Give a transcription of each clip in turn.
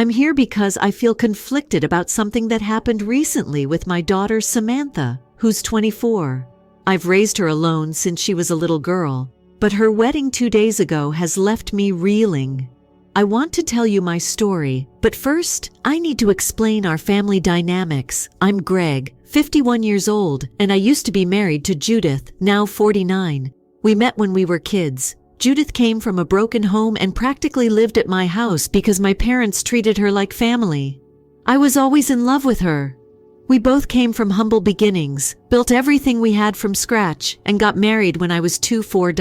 I'm here because I feel conflicted about something that happened recently with my daughter Samantha, who's 24. I've raised her alone since she was a little girl, but her wedding 2 days ago has left me reeling. I want to tell you my story, but first, I need to explain our family dynamics. I'm Greg, 51 years old, and I used to be married to Judith, now 49. We met when we were kids. Judith came from a broken home and practically lived at my house because my parents treated her like family. I was always in love with her. We both came from humble beginnings, built everything we had from scratch, and got married when I was 24.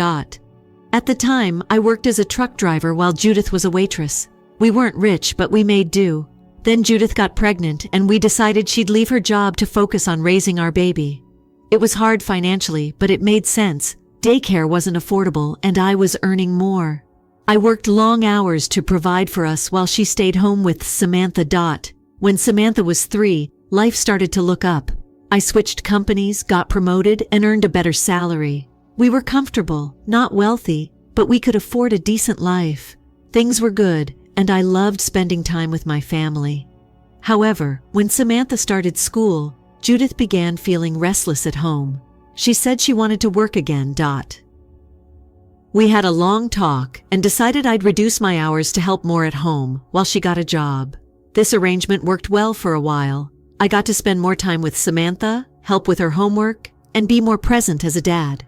At the time, I worked as a truck driver while Judith was a waitress. We weren't rich, but we made do. Then Judith got pregnant, and we decided she'd leave her job to focus on raising our baby. It was hard financially, but it made sense. Daycare wasn't affordable, and I was earning more. I worked long hours to provide for us while she stayed home with Samantha. When Samantha was 3, life started to look up. I switched companies, got promoted, and earned a better salary. We were comfortable, not wealthy, but we could afford a decent life. Things were good, and I loved spending time with my family. However, when Samantha started school, Judith began feeling restless at home. She said she wanted to work again. We had a long talk and decided I'd reduce my hours to help more at home while she got a job. This arrangement worked well for a while. I got to spend more time with Samantha, help with her homework, and be more present as a dad.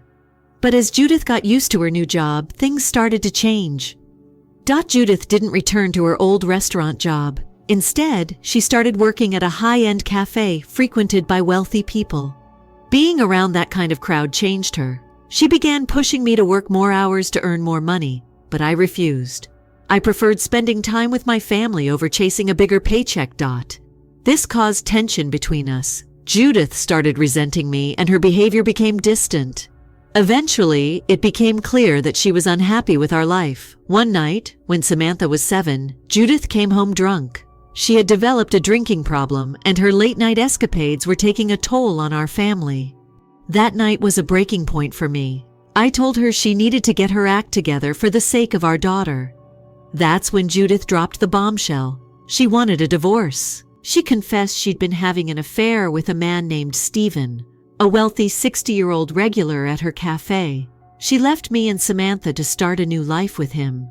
But as Judith got used to her new job, things started to change. Judith didn't return to her old restaurant job. Instead, she started working at a high-end cafe frequented by wealthy people. Being around that kind of crowd changed her. She began pushing me to work more hours to earn more money, but I refused. I preferred spending time with my family over chasing a bigger paycheck. This caused tension between us. Judith started resenting me, and her behavior became distant. Eventually, it became clear that she was unhappy with our life. One night, when Samantha was 7, Judith came home drunk. She had developed a drinking problem, and her late-night escapades were taking a toll on our family. That night was a breaking point for me. I told her she needed to get her act together for the sake of our daughter. That's when Judith dropped the bombshell. She wanted a divorce. She confessed she'd been having an affair with a man named Stephen, a wealthy 60-year-old regular at her cafe. She left me and Samantha to start a new life with him.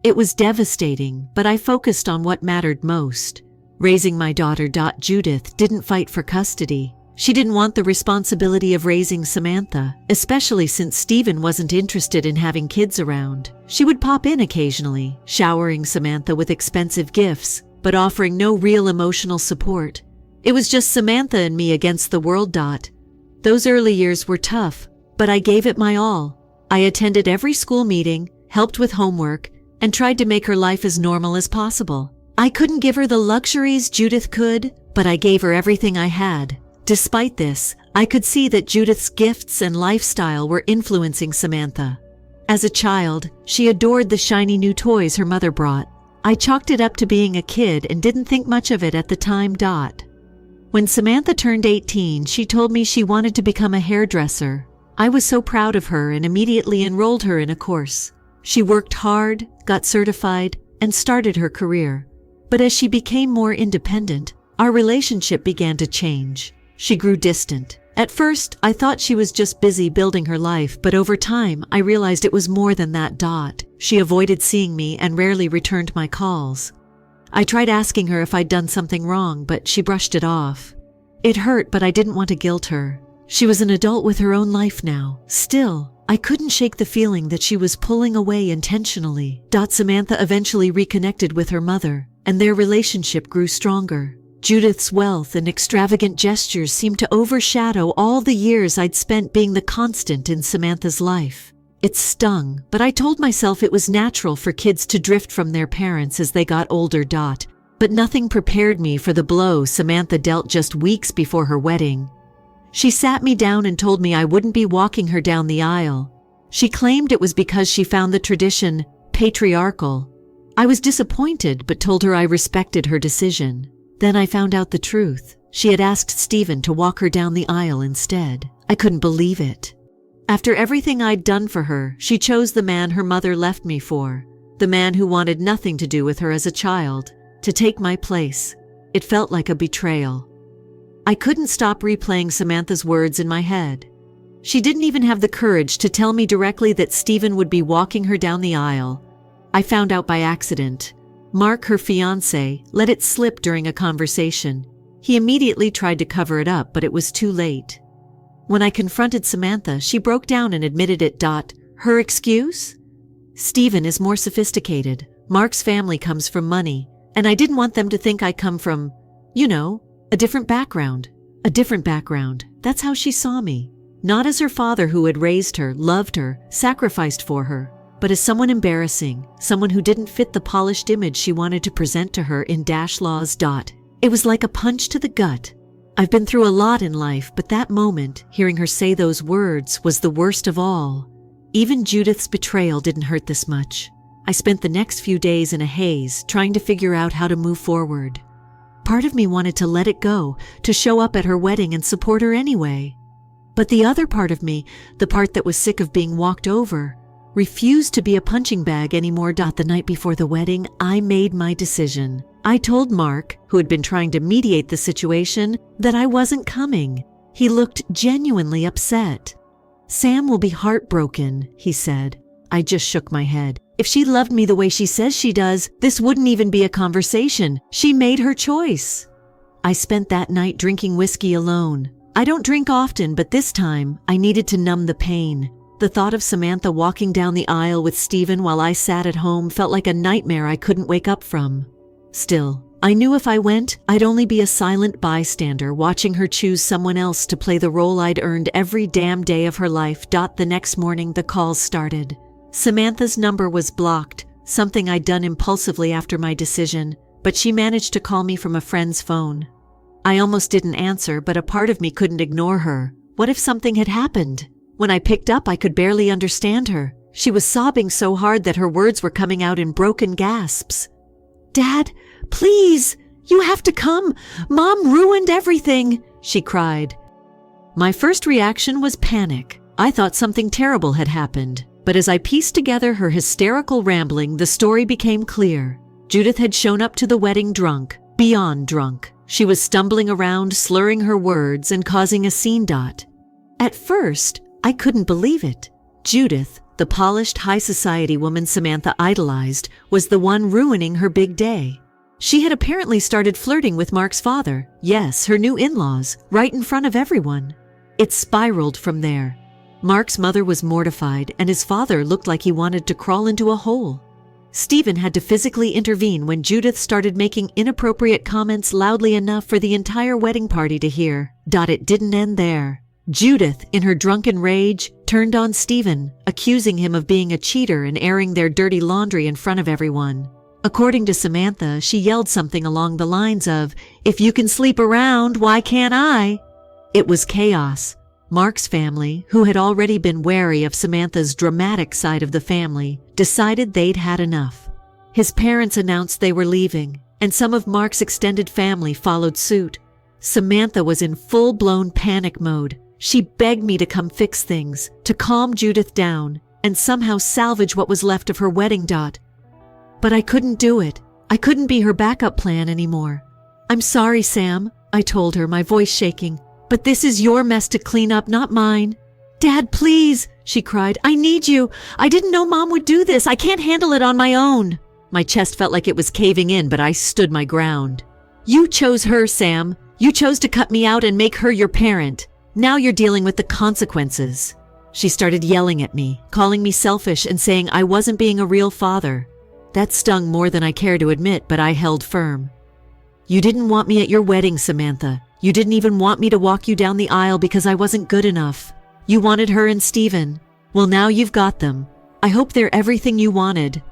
It was devastating, but I focused on what mattered most. Raising my daughter. Judith didn't fight for custody. She didn't want the responsibility of raising Samantha, especially since Stephen wasn't interested in having kids around. She would pop in occasionally, showering Samantha with expensive gifts, but offering no real emotional support. It was just Samantha and me against the world. Those early years were tough, but I gave it my all. I attended every school meeting, helped with homework, and tried to make her life as normal as possible. I couldn't give her the luxuries Judith could, but I gave her everything I had. Despite this, I could see that Judith's gifts and lifestyle were influencing Samantha. As a child, she adored the shiny new toys her mother brought. I chalked it up to being a kid and didn't think much of it at the time. When Samantha turned 18, she told me she wanted to become a hairdresser. I was so proud of her and immediately enrolled her in a course. She worked hard, got certified, and started her career. But as she became more independent, our relationship began to change. She grew distant. At first, I thought she was just busy building her life, but over time, I realized it was more than that. She avoided seeing me and rarely returned my calls. I tried asking her if I'd done something wrong, but she brushed it off. It hurt, but I didn't want to guilt her. She was an adult with her own life now. Still, I couldn't shake the feeling that she was pulling away intentionally. Samantha eventually reconnected with her mother, and their relationship grew stronger. Judith's wealth and extravagant gestures seemed to overshadow all the years I'd spent being the constant in Samantha's life. It stung, but I told myself it was natural for kids to drift from their parents as they got older. But nothing prepared me for the blow Samantha dealt just weeks before her wedding. She sat me down and told me I wouldn't be walking her down the aisle. She claimed it was because she found the tradition patriarchal. I was disappointed, but told her I respected her decision. Then I found out the truth. She had asked Stephen to walk her down the aisle instead. I couldn't believe it. After everything I'd done for her, she chose the man her mother left me for, the man who wanted nothing to do with her as a child. to take my place. It felt like a betrayal. I couldn't stop replaying Samantha's words in my head. She didn't even have the courage to tell me directly that Stephen would be walking her down the aisle. I found out by accident. Mark, her fiancé, let it slip during a conversation. He immediately tried to cover it up, but it was too late. When I confronted Samantha, she broke down and admitted it. Her excuse? Stephen is more sophisticated. Mark's family comes from money, and I didn't want them to think I come from, a different background. A different background. That's how she saw me. Not as her father who had raised her, loved her, sacrificed for her, but as someone embarrassing, someone who didn't fit the polished image she wanted to present to her in laws. It was like a punch to the gut. I've been through a lot in life, but that moment, hearing her say those words, was the worst of all. Even Judith's betrayal didn't hurt this much. I spent the next few days in a haze, trying to figure out how to move forward. Part of me wanted to let it go, to show up at her wedding and support her anyway. But the other part of me, the part that was sick of being walked over, refused to be a punching bag anymore. The night before the wedding, I made my decision. I told Mark, who had been trying to mediate the situation, that I wasn't coming. He looked genuinely upset. Sam will be heartbroken, he said. I just shook my head. If she loved me the way she says she does, this wouldn't even be a conversation. She made her choice. I spent that night drinking whiskey alone. I don't drink often, but this time I needed to numb the pain. The thought of Samantha walking down the aisle with Stephen while I sat at home felt like a nightmare I couldn't wake up from. Still, I knew if I went, I'd only be a silent bystander watching her choose someone else to play the role I'd earned every damn day of her life. The next morning, the calls started. Samantha's number was blocked, something I'd done impulsively after my decision, but she managed to call me from a friend's phone. I almost didn't answer, but a part of me couldn't ignore her. What if something had happened? When I picked up, I could barely understand her. She was sobbing so hard that her words were coming out in broken gasps. "Dad, please, you have to come. Mom ruined everything," she cried. My first reaction was panic. I thought something terrible had happened. But as I pieced together her hysterical rambling, the story became clear. Judith had shown up to the wedding drunk, beyond drunk. She was stumbling around, slurring her words, and causing a scene. At first, I couldn't believe it. Judith, the polished high society woman Samantha idolized, was the one ruining her big day. She had apparently started flirting with Mark's father, yes, her new in-laws, right in front of everyone. It spiraled from there. Mark's mother was mortified, and his father looked like he wanted to crawl into a hole. Stephen had to physically intervene when Judith started making inappropriate comments loudly enough for the entire wedding party to hear. It didn't end there. Judith, in her drunken rage, turned on Stephen, accusing him of being a cheater and airing their dirty laundry in front of everyone. According to Samantha, she yelled something along the lines of, "If you can sleep around, why can't I?" It was chaos. Mark's family, who had already been wary of Samantha's dramatic side of the family, decided they'd had enough. His parents announced they were leaving, and some of Mark's extended family followed suit. Samantha was in full-blown panic mode. She begged me to come fix things, to calm Judith down, and somehow salvage what was left of her wedding. But I couldn't do it. I couldn't be her backup plan anymore. "I'm sorry, Sam," I told her, my voice shaking. "But this is your mess to clean up, not mine." "Dad, please," she cried. "I need you. I didn't know Mom would do this. I can't handle it on my own." My chest felt like it was caving in, but I stood my ground. "You chose her, Sam. You chose to cut me out and make her your parent. Now you're dealing with the consequences." She started yelling at me, calling me selfish and saying I wasn't being a real father. That stung more than I care to admit, but I held firm. "You didn't want me at your wedding, Samantha. You didn't even want me to walk you down the aisle because I wasn't good enough. You wanted her and Stephen. Well, now you've got them. I hope they're everything you wanted."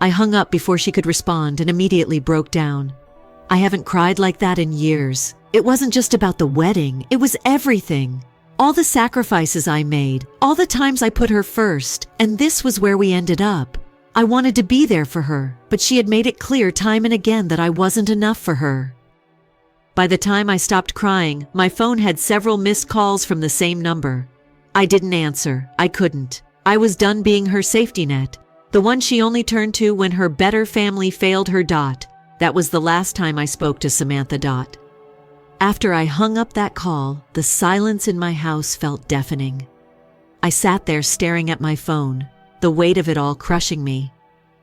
I hung up before she could respond and immediately broke down. I haven't cried like that in years. It wasn't just about the wedding, it was everything. All the sacrifices I made, all the times I put her first, and this was where we ended up. I wanted to be there for her, but she had made it clear time and again that I wasn't enough for her. By the time I stopped crying, my phone had several missed calls from the same number. I didn't answer. I couldn't. I was done being her safety net, the one she only turned to when her better family failed her. That was the last time I spoke to Samantha. After I hung up that call, the silence in my house felt deafening. I sat there staring at my phone, the weight of it all crushing me.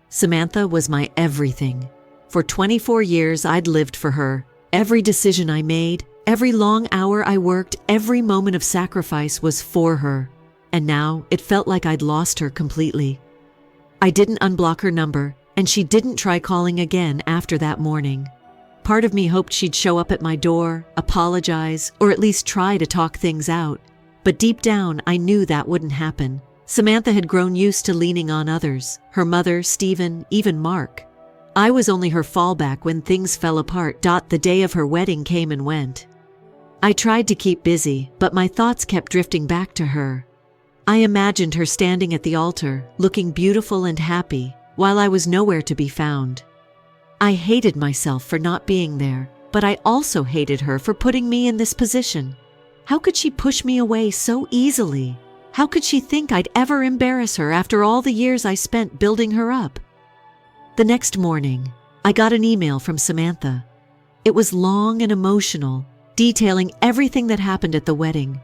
Samantha was my everything. For 24 years, I'd lived for her. Every decision I made, every long hour I worked, every moment of sacrifice was for her. And now it felt like I'd lost her completely. I didn't unblock her number, and she didn't try calling again after that morning. Part of me hoped she'd show up at my door, apologize, or at least try to talk things out. But deep down, I knew that wouldn't happen. Samantha had grown used to leaning on others, her mother, Stephen, even Mark. I was only her fallback when things fell apart. The day of her wedding came and went. I tried to keep busy, but my thoughts kept drifting back to her. I imagined her standing at the altar, looking beautiful and happy, while I was nowhere to be found. I hated myself for not being there, but I also hated her for putting me in this position. How could she push me away so easily? How could she think I'd ever embarrass her after all the years I spent building her up? The next morning, I got an email from Samantha. It was long and emotional, detailing everything that happened at the wedding.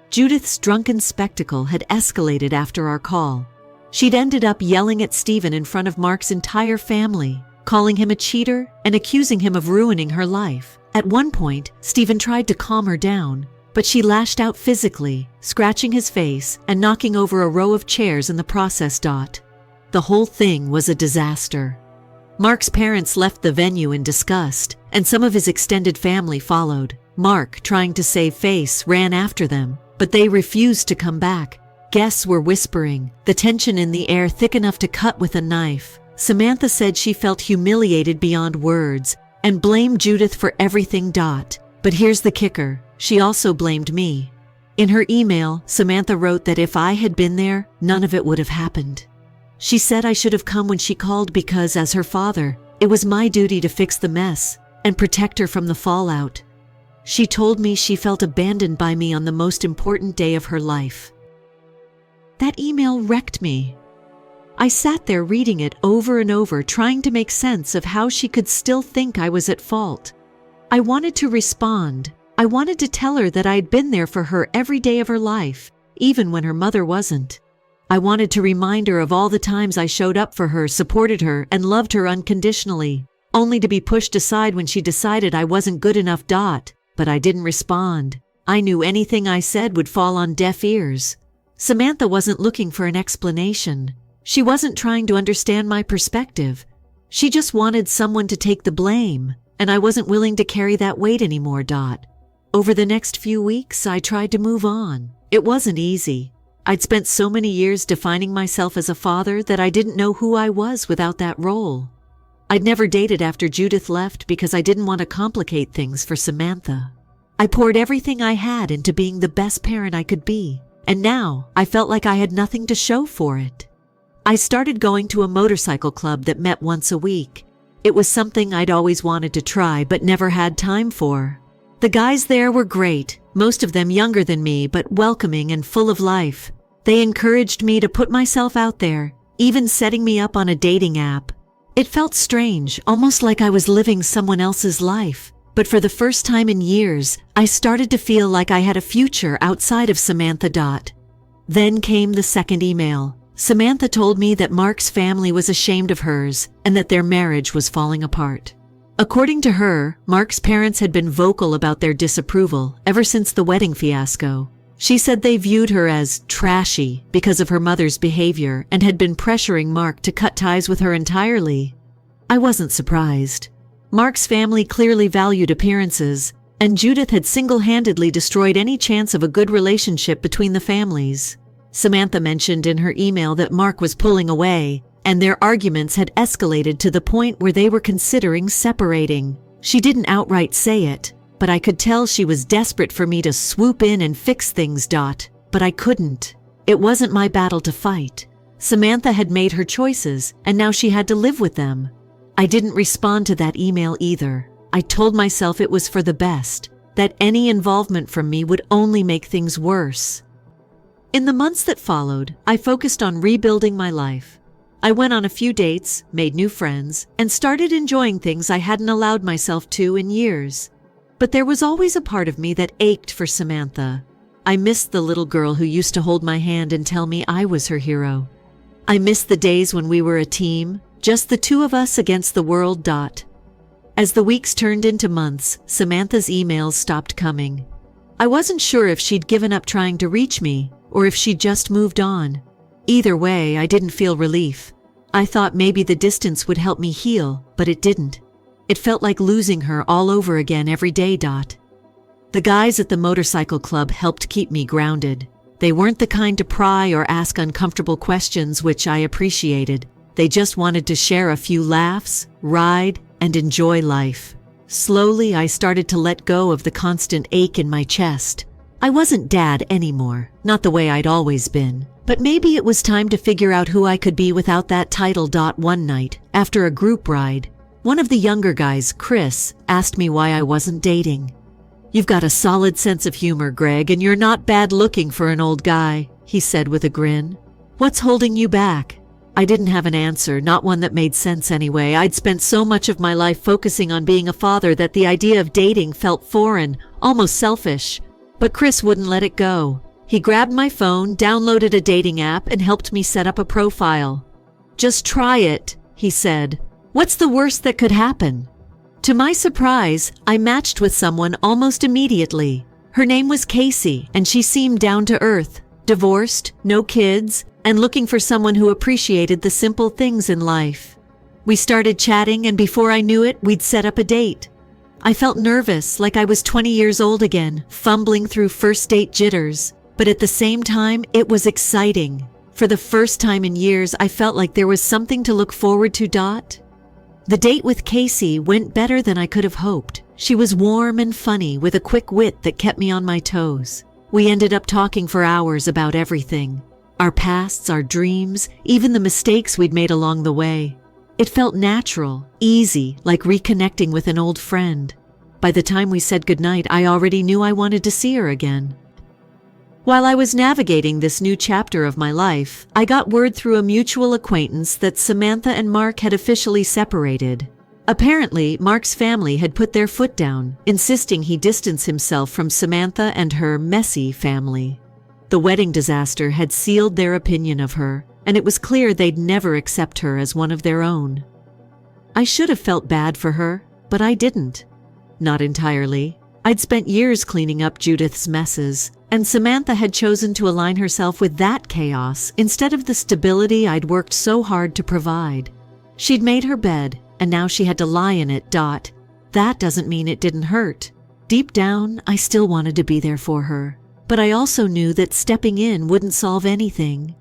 Judith's drunken spectacle had escalated after our call. She'd ended up yelling at Stephen in front of Mark's entire family, calling him a cheater and accusing him of ruining her life. At one point, Stephen tried to calm her down, but she lashed out physically, scratching his face and knocking over a row of chairs in the process. The whole thing was a disaster. Mark's parents left the venue in disgust, and some of his extended family followed. Mark, trying to save face, ran after them, but they refused to come back. Guests were whispering, the tension in the air thick enough to cut with a knife. Samantha said she felt humiliated beyond words and blamed Judith for everything. But here's the kicker, she also blamed me. In her email, Samantha wrote that if I had been there, none of it would have happened. She said I should have come when she called because, as her father, it was my duty to fix the mess and protect her from the fallout. She told me she felt abandoned by me on the most important day of her life. That email wrecked me. I sat there reading it over and over, trying to make sense of how she could still think I was at fault. I wanted to respond. I wanted to tell her that I'd been there for her every day of her life, even when her mother wasn't. I wanted to remind her of all the times I showed up for her, supported her, and loved her unconditionally, only to be pushed aside when she decided I wasn't good enough. But I didn't respond. I knew anything I said would fall on deaf ears. Samantha wasn't looking for an explanation. She wasn't trying to understand my perspective. She just wanted someone to take the blame, and I wasn't willing to carry that weight anymore. Over the next few weeks, I tried to move on. It wasn't easy. I'd spent so many years defining myself as a father that I didn't know who I was without that role. I'd never dated after Judith left because I didn't want to complicate things for Samantha. I poured everything I had into being the best parent I could be, and now I felt like I had nothing to show for it. I started going to a motorcycle club that met once a week. It was something I'd always wanted to try but never had time for. The guys there were great, most of them younger than me but welcoming and full of life. They encouraged me to put myself out there, even setting me up on a dating app. It felt strange, almost like I was living someone else's life. But for the first time in years, I started to feel like I had a future outside of Samantha. Then came the second email. Samantha told me that Mark's family was ashamed of hers and that their marriage was falling apart. According to her, Mark's parents had been vocal about their disapproval ever since the wedding fiasco. She said they viewed her as trashy because of her mother's behavior and had been pressuring Mark to cut ties with her entirely. I wasn't surprised. Mark's family clearly valued appearances, and Judith had single-handedly destroyed any chance of a good relationship between the families. Samantha mentioned in her email that Mark was pulling away, and their arguments had escalated to the point where they were considering separating. She didn't outright say it, but I could tell she was desperate for me to swoop in and fix things. But I couldn't. It wasn't my battle to fight. Samantha had made her choices, and now she had to live with them. I didn't respond to that email either. I told myself it was for the best, that any involvement from me would only make things worse. In the months that followed, I focused on rebuilding my life. I went on a few dates, made new friends, and started enjoying things I hadn't allowed myself to in years. But there was always a part of me that ached for Samantha. I missed the little girl who used to hold my hand and tell me I was her hero. I missed the days when we were a team, just the two of us against the world. As the weeks turned into months, Samantha's emails stopped coming. I wasn't sure if she'd given up trying to reach me, or if she'd just moved on. Either way, I didn't feel relief. I thought maybe the distance would help me heal, but it didn't. It felt like losing her all over again every day. The guys at the motorcycle club helped keep me grounded. They weren't the kind to pry or ask uncomfortable questions, which I appreciated. They just wanted to share a few laughs, ride, and enjoy life. Slowly, I started to let go of the constant ache in my chest. I wasn't Dad anymore, not the way I'd always been. But maybe it was time to figure out who I could be without that title. One night, after a group ride, one of the younger guys, Chris, asked me why I wasn't dating. "You've got a solid sense of humor, Greg, and you're not bad looking for an old guy," he said with a grin. "What's holding you back?" I didn't have an answer, not one that made sense anyway. I'd spent so much of my life focusing on being a father that the idea of dating felt foreign, almost selfish. But Chris wouldn't let it go. He grabbed my phone, downloaded a dating app, and helped me set up a profile. "Just try it," he said. "What's the worst that could happen?" To my surprise, I matched with someone almost immediately. Her name was Casey, and she seemed down to earth, divorced, no kids, and looking for someone who appreciated the simple things in life. We started chatting, and before I knew it, we'd set up a date. I felt nervous, like I was 20 years old again, fumbling through first date jitters. But at the same time, it was exciting. For the first time in years, I felt like there was something to look forward to. The date with Casey went better than I could have hoped. She was warm and funny, with a quick wit that kept me on my toes. We ended up talking for hours about everything. Our pasts, our dreams, even the mistakes we'd made along the way. It felt natural, easy, like reconnecting with an old friend. By the time we said goodnight, I already knew I wanted to see her again. While I was navigating this new chapter of my life, I got word through a mutual acquaintance that Samantha and Mark had officially separated. Apparently, Mark's family had put their foot down, insisting he distance himself from Samantha and her messy family. The wedding disaster had sealed their opinion of her, and it was clear they'd never accept her as one of their own. I should have felt bad for her, but I didn't. Not entirely. I'd spent years cleaning up Judith's messes, and Samantha had chosen to align herself with that chaos instead of the stability I'd worked so hard to provide. She'd made her bed, and now she had to lie in it. That doesn't mean it didn't hurt. Deep down, I still wanted to be there for her. But I also knew that stepping in wouldn't solve anything.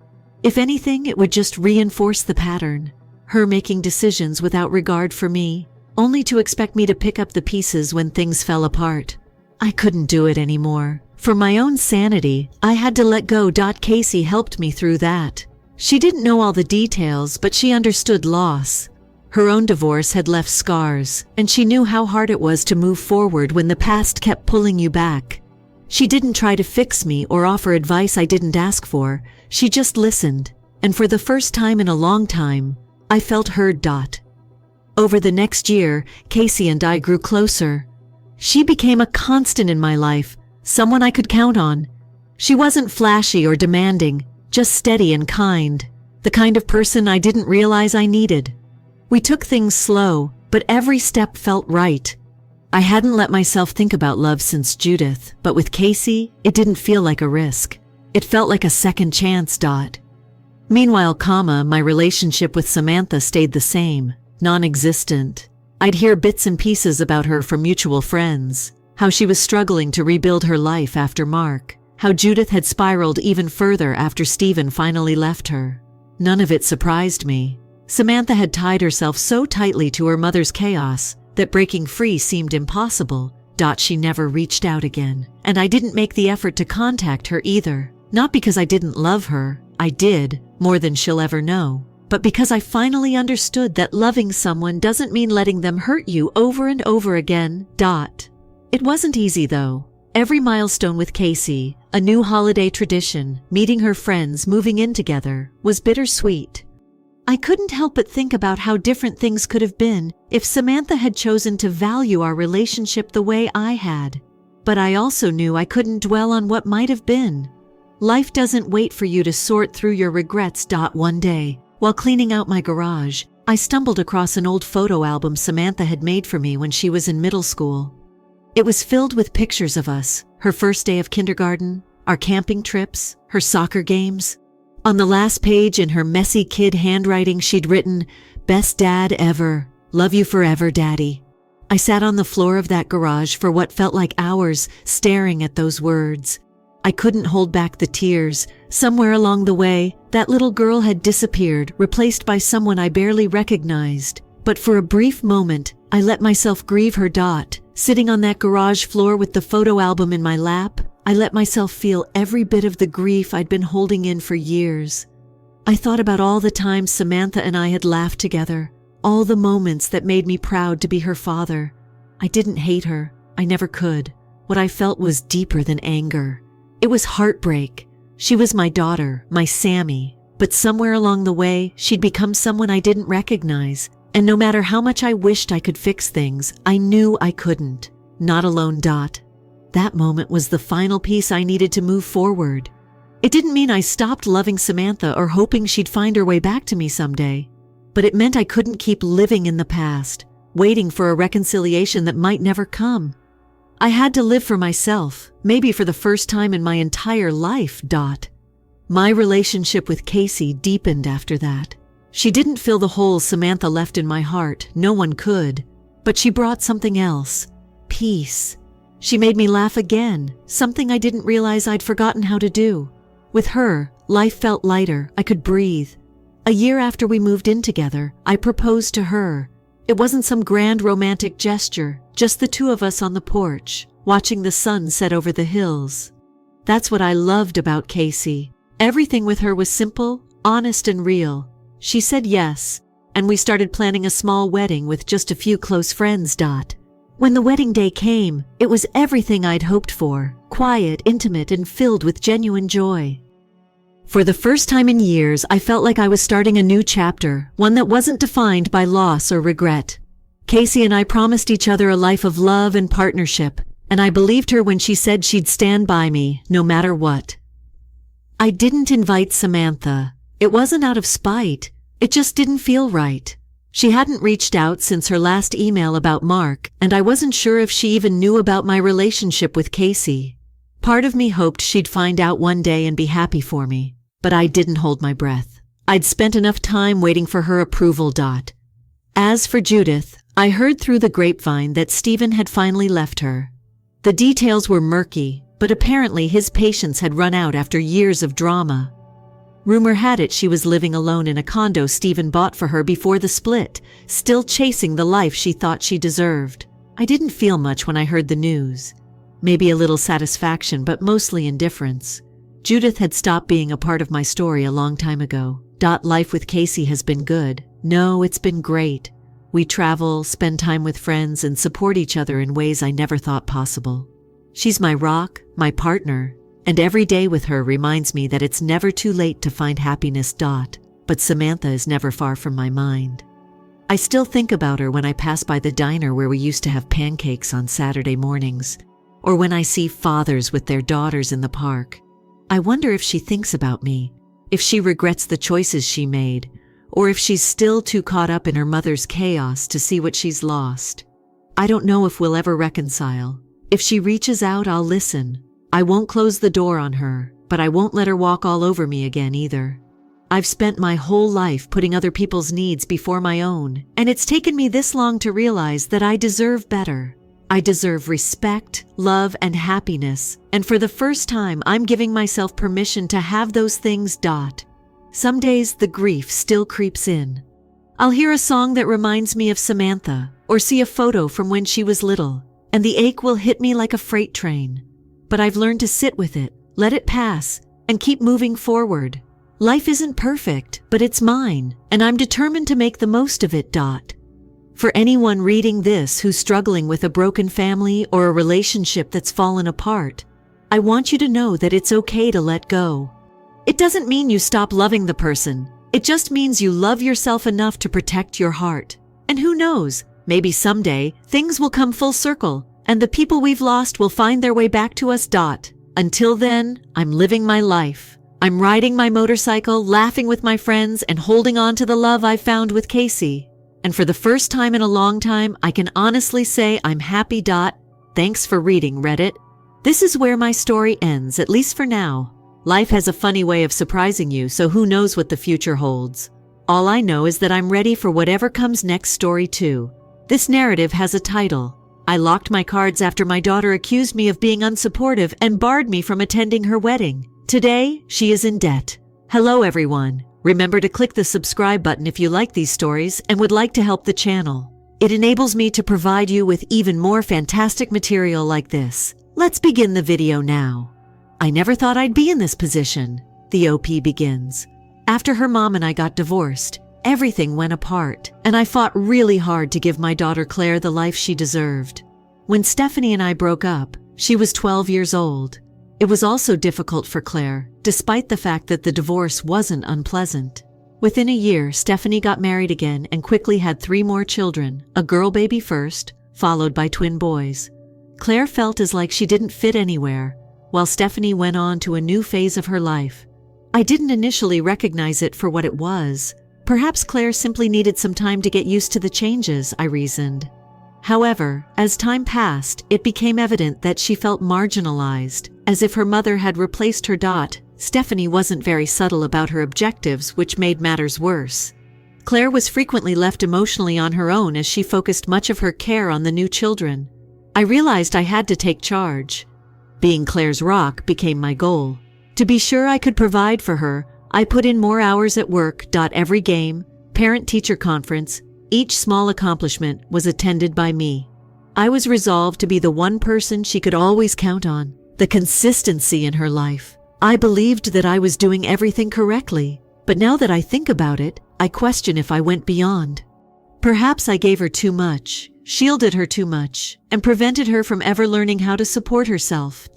If anything, it would just reinforce the pattern. Her making decisions without regard for me, only to expect me to pick up the pieces when things fell apart. I couldn't do it anymore. For my own sanity, I had to let go. Casey helped me through that. She didn't know all the details, but she understood loss. Her own divorce had left scars, and she knew how hard it was to move forward when the past kept pulling you back. She didn't try to fix me or offer advice I didn't ask for. She just listened, and for the first time in a long time, I felt heard. Over the next year, Casey and I grew closer. She became a constant in my life, someone I could count on. She wasn't flashy or demanding, just steady and kind, the kind of person I didn't realize I needed. We took things slow, but every step felt right. I hadn't let myself think about love since Judith, but with Casey, it didn't feel like a risk. It felt like a second chance. Meanwhile, my relationship with Samantha stayed the same, non-existent. I'd hear bits and pieces about her from mutual friends, how she was struggling to rebuild her life after Mark, how Judith had spiraled even further after Stephen finally left her. None of it surprised me. Samantha had tied herself so tightly to her mother's chaos that breaking free seemed impossible. She never reached out again, and I didn't make the effort to contact her either. Not because I didn't love her, I did, more than she'll ever know, but because I finally understood that loving someone doesn't mean letting them hurt you over and over again. It wasn't easy though. Every milestone with Casey, a new holiday tradition, meeting her friends, moving in together, was bittersweet. I couldn't help but think about how different things could have been if Samantha had chosen to value our relationship the way I had. But I also knew I couldn't dwell on what might have been. Life doesn't wait for you to sort through your regrets. One day, while cleaning out my garage, I stumbled across an old photo album Samantha had made for me when she was in middle school. It was filled with pictures of us, her first day of kindergarten, our camping trips, her soccer games. On the last page, in her messy kid handwriting, she'd written, "Best dad ever. Love you forever, Daddy." I sat on the floor of that garage for what felt like hours, staring at those words. I couldn't hold back the tears. Somewhere along the way, that little girl had disappeared, replaced by someone I barely recognized. But for a brief moment, I let myself grieve her. Sitting on that garage floor with the photo album in my lap, I let myself feel every bit of the grief I'd been holding in for years. I thought about all the times Samantha and I had laughed together, all the moments that made me proud to be her father. I didn't hate her. I never could. What I felt was deeper than anger. It was heartbreak. She was my daughter, my Sammy, but somewhere along the way, she'd become someone I didn't recognize. And no matter how much I wished I could fix things, I knew I couldn't. Not alone. That moment was the final piece I needed to move forward. It didn't mean I stopped loving Samantha or hoping she'd find her way back to me someday. But it meant I couldn't keep living in the past, waiting for a reconciliation that might never come. I had to live for myself, maybe for the first time in my entire life. My relationship with Casey deepened after that. She didn't fill the hole Samantha left in my heart, no one could. But she brought something else, peace. She made me laugh again, something I didn't realize I'd forgotten how to do. With her, life felt lighter, I could breathe. A year after we moved in together, I proposed to her. It wasn't some grand romantic gesture, just the two of us on the porch, watching the sun set over the hills. That's what I loved about Casey. Everything with her was simple, honest, and real. She said yes, and we started planning a small wedding with just a few close friends. When the wedding day came, it was everything I'd hoped for, quiet, intimate, and filled with genuine joy. For the first time in years, I felt like I was starting a new chapter, one that wasn't defined by loss or regret. Casey and I promised each other a life of love and partnership, and I believed her when she said she'd stand by me, no matter what. I didn't invite Samantha. It wasn't out of spite. It just didn't feel right. She hadn't reached out since her last email about Mark, and I wasn't sure if she even knew about my relationship with Casey. Part of me hoped she'd find out one day and be happy for me, but I didn't hold my breath. I'd spent enough time waiting for her approval. As for Judith, I heard through the grapevine that Stephen had finally left her. The details were murky, but apparently his patience had run out after years of drama. Rumor had it she was living alone in a condo Stephen bought for her before the split, still chasing the life she thought she deserved. I didn't feel much when I heard the news. Maybe a little satisfaction, but mostly indifference. Judith had stopped being a part of my story a long time ago. Life with Casey has been good. No, it's been great. We travel, spend time with friends, and support each other in ways I never thought possible. She's my rock, my partner, and every day with her reminds me that it's never too late to find happiness. But Samantha is never far from my mind. I still think about her when I pass by the diner where we used to have pancakes on Saturday mornings, or when I see fathers with their daughters in the park. I wonder if she thinks about me, if she regrets the choices she made, or if she's still too caught up in her mother's chaos to see what she's lost. I don't know if we'll ever reconcile. If she reaches out, I'll listen. I won't close the door on her, but I won't let her walk all over me again either. I've spent my whole life putting other people's needs before my own, and it's taken me this long to realize that I deserve better. I deserve respect, love, and happiness, and for the first time, I'm giving myself permission to have those things. Some days, the grief still creeps in. I'll hear a song that reminds me of Samantha, or see a photo from when she was little, and the ache will hit me like a freight train. But I've learned to sit with it, let it pass, and keep moving forward. Life isn't perfect, but it's mine, and I'm determined to make the most of it. For anyone reading this who's struggling with a broken family or a relationship that's fallen apart, I want you to know that it's okay to let go. It doesn't mean you stop loving the person. It just means you love yourself enough to protect your heart. And who knows, maybe someday things will come full circle and the people we've lost will find their way back to us. Until then, I'm living my life. I'm riding my motorcycle, laughing with my friends, and holding on to the love I've found with Casey. And for the first time in a long time, I can honestly say I'm happy. Thanks for reading, Reddit. This is where my story ends, at least for now. Life has a funny way of surprising you, so who knows what the future holds. All I know is that I'm ready for whatever comes next. Story 2. This narrative has a title. I locked my cards after my daughter accused me of being unsupportive and barred me from attending her wedding. Today, she is in debt. Hello everyone. Remember to click the subscribe button if you like these stories and would like to help the channel. It enables me to provide you with even more fantastic material like this. Let's begin the video now. I never thought I'd be in this position. The OP begins. After her mom and I got divorced, everything went apart, and I fought really hard to give my daughter Claire the life she deserved. When Stephanie and I broke up, she was 12 years old. It was also difficult for Claire, despite the fact that the divorce wasn't unpleasant. Within a year, Stephanie got married again and quickly had 3 more children, a girl baby first, followed by twin boys. Claire felt as like she didn't fit anywhere, while Stephanie went on to a new phase of her life. I didn't initially recognize it for what it was. Perhaps Claire simply needed some time to get used to the changes, I reasoned. However, as time passed, it became evident that she felt marginalized, as if her mother had replaced her. Stephanie wasn't very subtle about her objectives, which made matters worse. Claire was frequently left emotionally on her own as she focused much of her care on the new children. I realized I had to take charge. Being Claire's rock became my goal. To be sure I could provide for her, I put in more hours at work. Every game, parent-teacher conference, each small accomplishment was attended by me. I was resolved to be the one person she could always count on, the consistency in her life. I believed that I was doing everything correctly, but now that I think about it, I question if I went beyond. Perhaps I gave her too much, shielded her too much, and prevented her from ever learning how to support herself.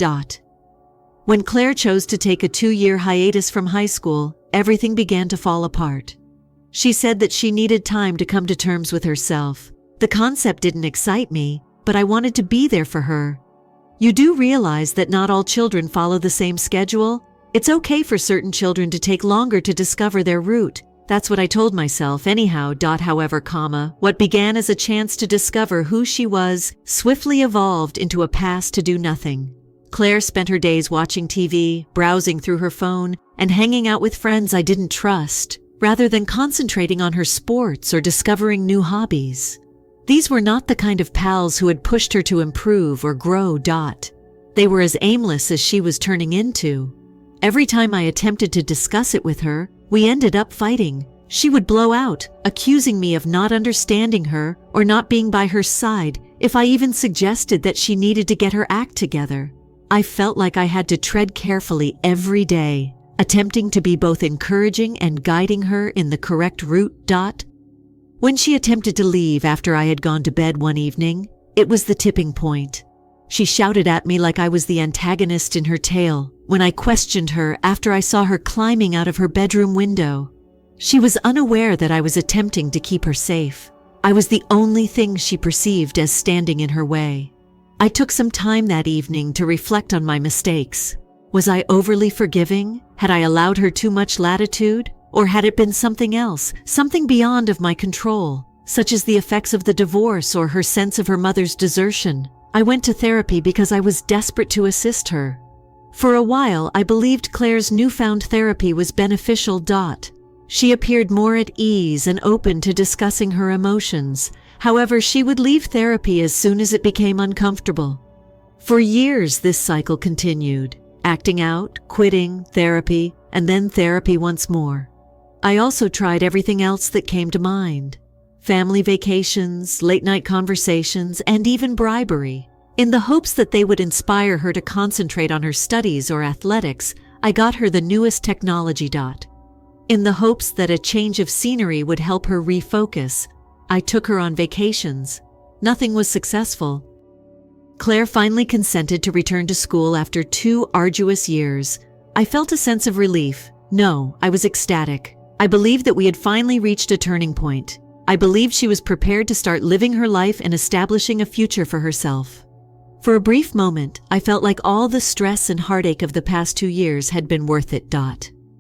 When Claire chose to take a 2-year hiatus from high school, everything began to fall apart. She said that she needed time to come to terms with herself. The concept didn't excite me, but I wanted to be there for her. You do realize that not all children follow the same schedule? It's okay for certain children to take longer to discover their route. That's what I told myself anyhow. However, what began as a chance to discover who she was swiftly evolved into a pass to do nothing. Claire spent her days watching TV, browsing through her phone, and hanging out with friends I didn't trust, rather than concentrating on her sports or discovering new hobbies. These were not the kind of pals who had pushed her to improve or grow. They were as aimless as she was turning into. Every time I attempted to discuss it with her, we ended up fighting. She would blow out, accusing me of not understanding her or not being by her side if I even suggested that she needed to get her act together. I felt like I had to tread carefully every day, attempting to be both encouraging and guiding her in the correct route. When she attempted to leave after I had gone to bed one evening, it was the tipping point. She shouted at me like I was the antagonist in her tale when I questioned her after I saw her climbing out of her bedroom window. She was unaware that I was attempting to keep her safe. I was the only thing she perceived as standing in her way. I took some time that evening to reflect on my mistakes. Was I overly forgiving? Had I allowed her too much latitude? Or had it been something else, something beyond of my control, such as the effects of the divorce or her sense of her mother's desertion? I went to therapy because I was desperate to assist her. For a while, I believed Claire's newfound therapy was beneficial. She appeared more at ease and open to discussing her emotions. However, she would leave therapy as soon as it became uncomfortable. For years, this cycle continued, acting out, quitting, therapy, and then therapy once more. I also tried everything else that came to mind. Family vacations, late-night conversations, and even bribery. In the hopes that they would inspire her to concentrate on her studies or athletics, I got her the newest technology. In the hopes that a change of scenery would help her refocus, I took her on vacations. Nothing was successful. Claire finally consented to return to school after 2 arduous years. I felt a sense of relief. No, I was ecstatic. I believed that we had finally reached a turning point. I believed she was prepared to start living her life and establishing a future for herself. For a brief moment, I felt like all the stress and heartache of the past 2 years had been worth it.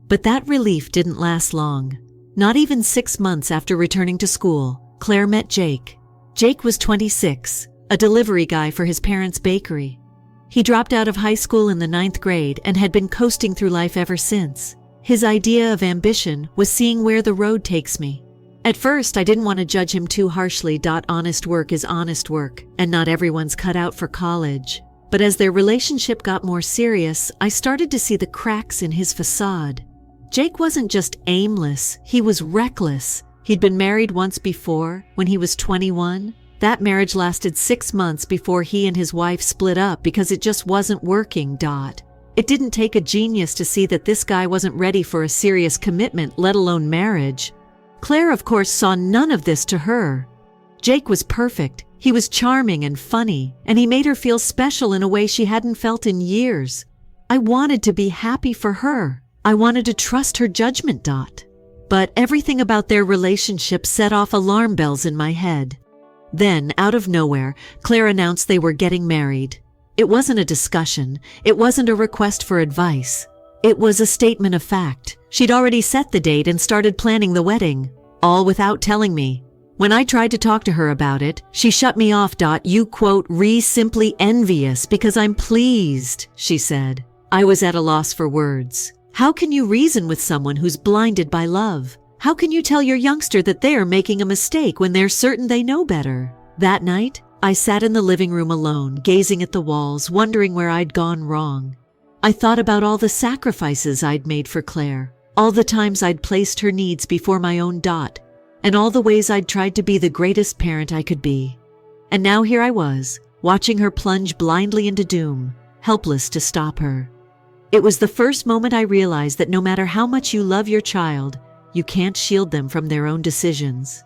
But that relief didn't last long. Not even 6 months after returning to school, Claire met Jake. Jake was 26, a delivery guy for his parents' bakery. He dropped out of high school in the 9th grade and had been coasting through life ever since. His idea of ambition was seeing where the road takes me. At first, I didn't want to judge him too harshly. Honest work is honest work, and not everyone's cut out for college. But as their relationship got more serious, I started to see the cracks in his facade. Jake wasn't just aimless, he was reckless. He'd been married once before, when he was 21. That marriage lasted 6 months before he and his wife split up because it just wasn't working. It didn't take a genius to see that this guy wasn't ready for a serious commitment, let alone marriage. Claire, of course, saw none of this to her. Jake was perfect. He was charming and funny, and he made her feel special in a way she hadn't felt in years. I wanted to be happy for her. I wanted to trust her judgment. But everything about their relationship set off alarm bells in my head. Then, out of nowhere, Claire announced they were getting married. It wasn't a discussion. It wasn't a request for advice. It was a statement of fact. She'd already set the date and started planning the wedding, all without telling me. When I tried to talk to her about it, she shut me off. You quote, simply envious because I'm pleased, she said. I was at a loss for words. How can you reason with someone who's blinded by love? How can you tell your youngster that they're making a mistake when they're certain they know better? That night, I sat in the living room alone, gazing at the walls, wondering where I'd gone wrong. I thought about all the sacrifices I'd made for Claire, all the times I'd placed her needs before my own, and all the ways I'd tried to be the greatest parent I could be. And now here I was, watching her plunge blindly into doom, helpless to stop her. It was the first moment I realized that no matter how much you love your child, you can't shield them from their own decisions.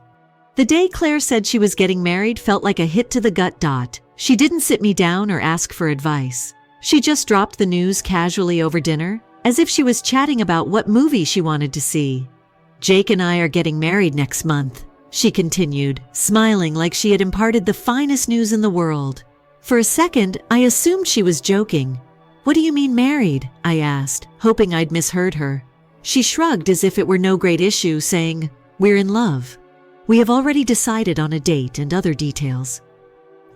The day Claire said she was getting married felt like a hit to the gut. She didn't sit me down or ask for advice. She just dropped the news casually over dinner, as if she was chatting about what movie she wanted to see. Jake and I are getting married next month, she continued, smiling like she had imparted the finest news in the world. For a second, I assumed she was joking. What do you mean married? I asked, hoping I'd misheard her. She shrugged as if it were no great issue, saying, We're in love. We have already decided on a date and other details.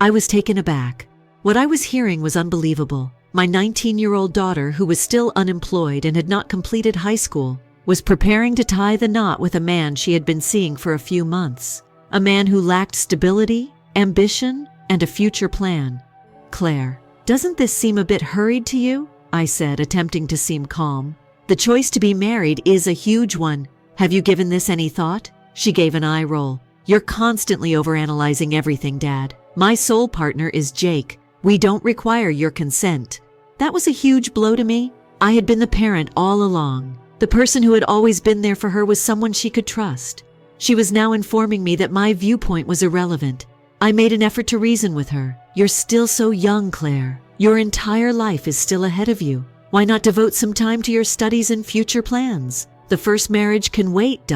I was taken aback. What I was hearing was unbelievable. My 19-year-old daughter, who was still unemployed and had not completed high school, was preparing to tie the knot with a man she had been seeing for a few months. A man who lacked stability, ambition, and a future plan. Claire, doesn't this seem a bit hurried to you? I said, attempting to seem calm. The choice to be married is a huge one. Have you given this any thought? She gave an eye roll. You're constantly overanalyzing everything, Dad. My soul partner is Jake. We don't require your consent. That was a huge blow to me. I had been the parent all along. The person who had always been there for her was someone she could trust. She was now informing me that my viewpoint was irrelevant. I made an effort to reason with her. You're still so young, Claire. Your entire life is still ahead of you. Why not devote some time to your studies and future plans? The first marriage can wait.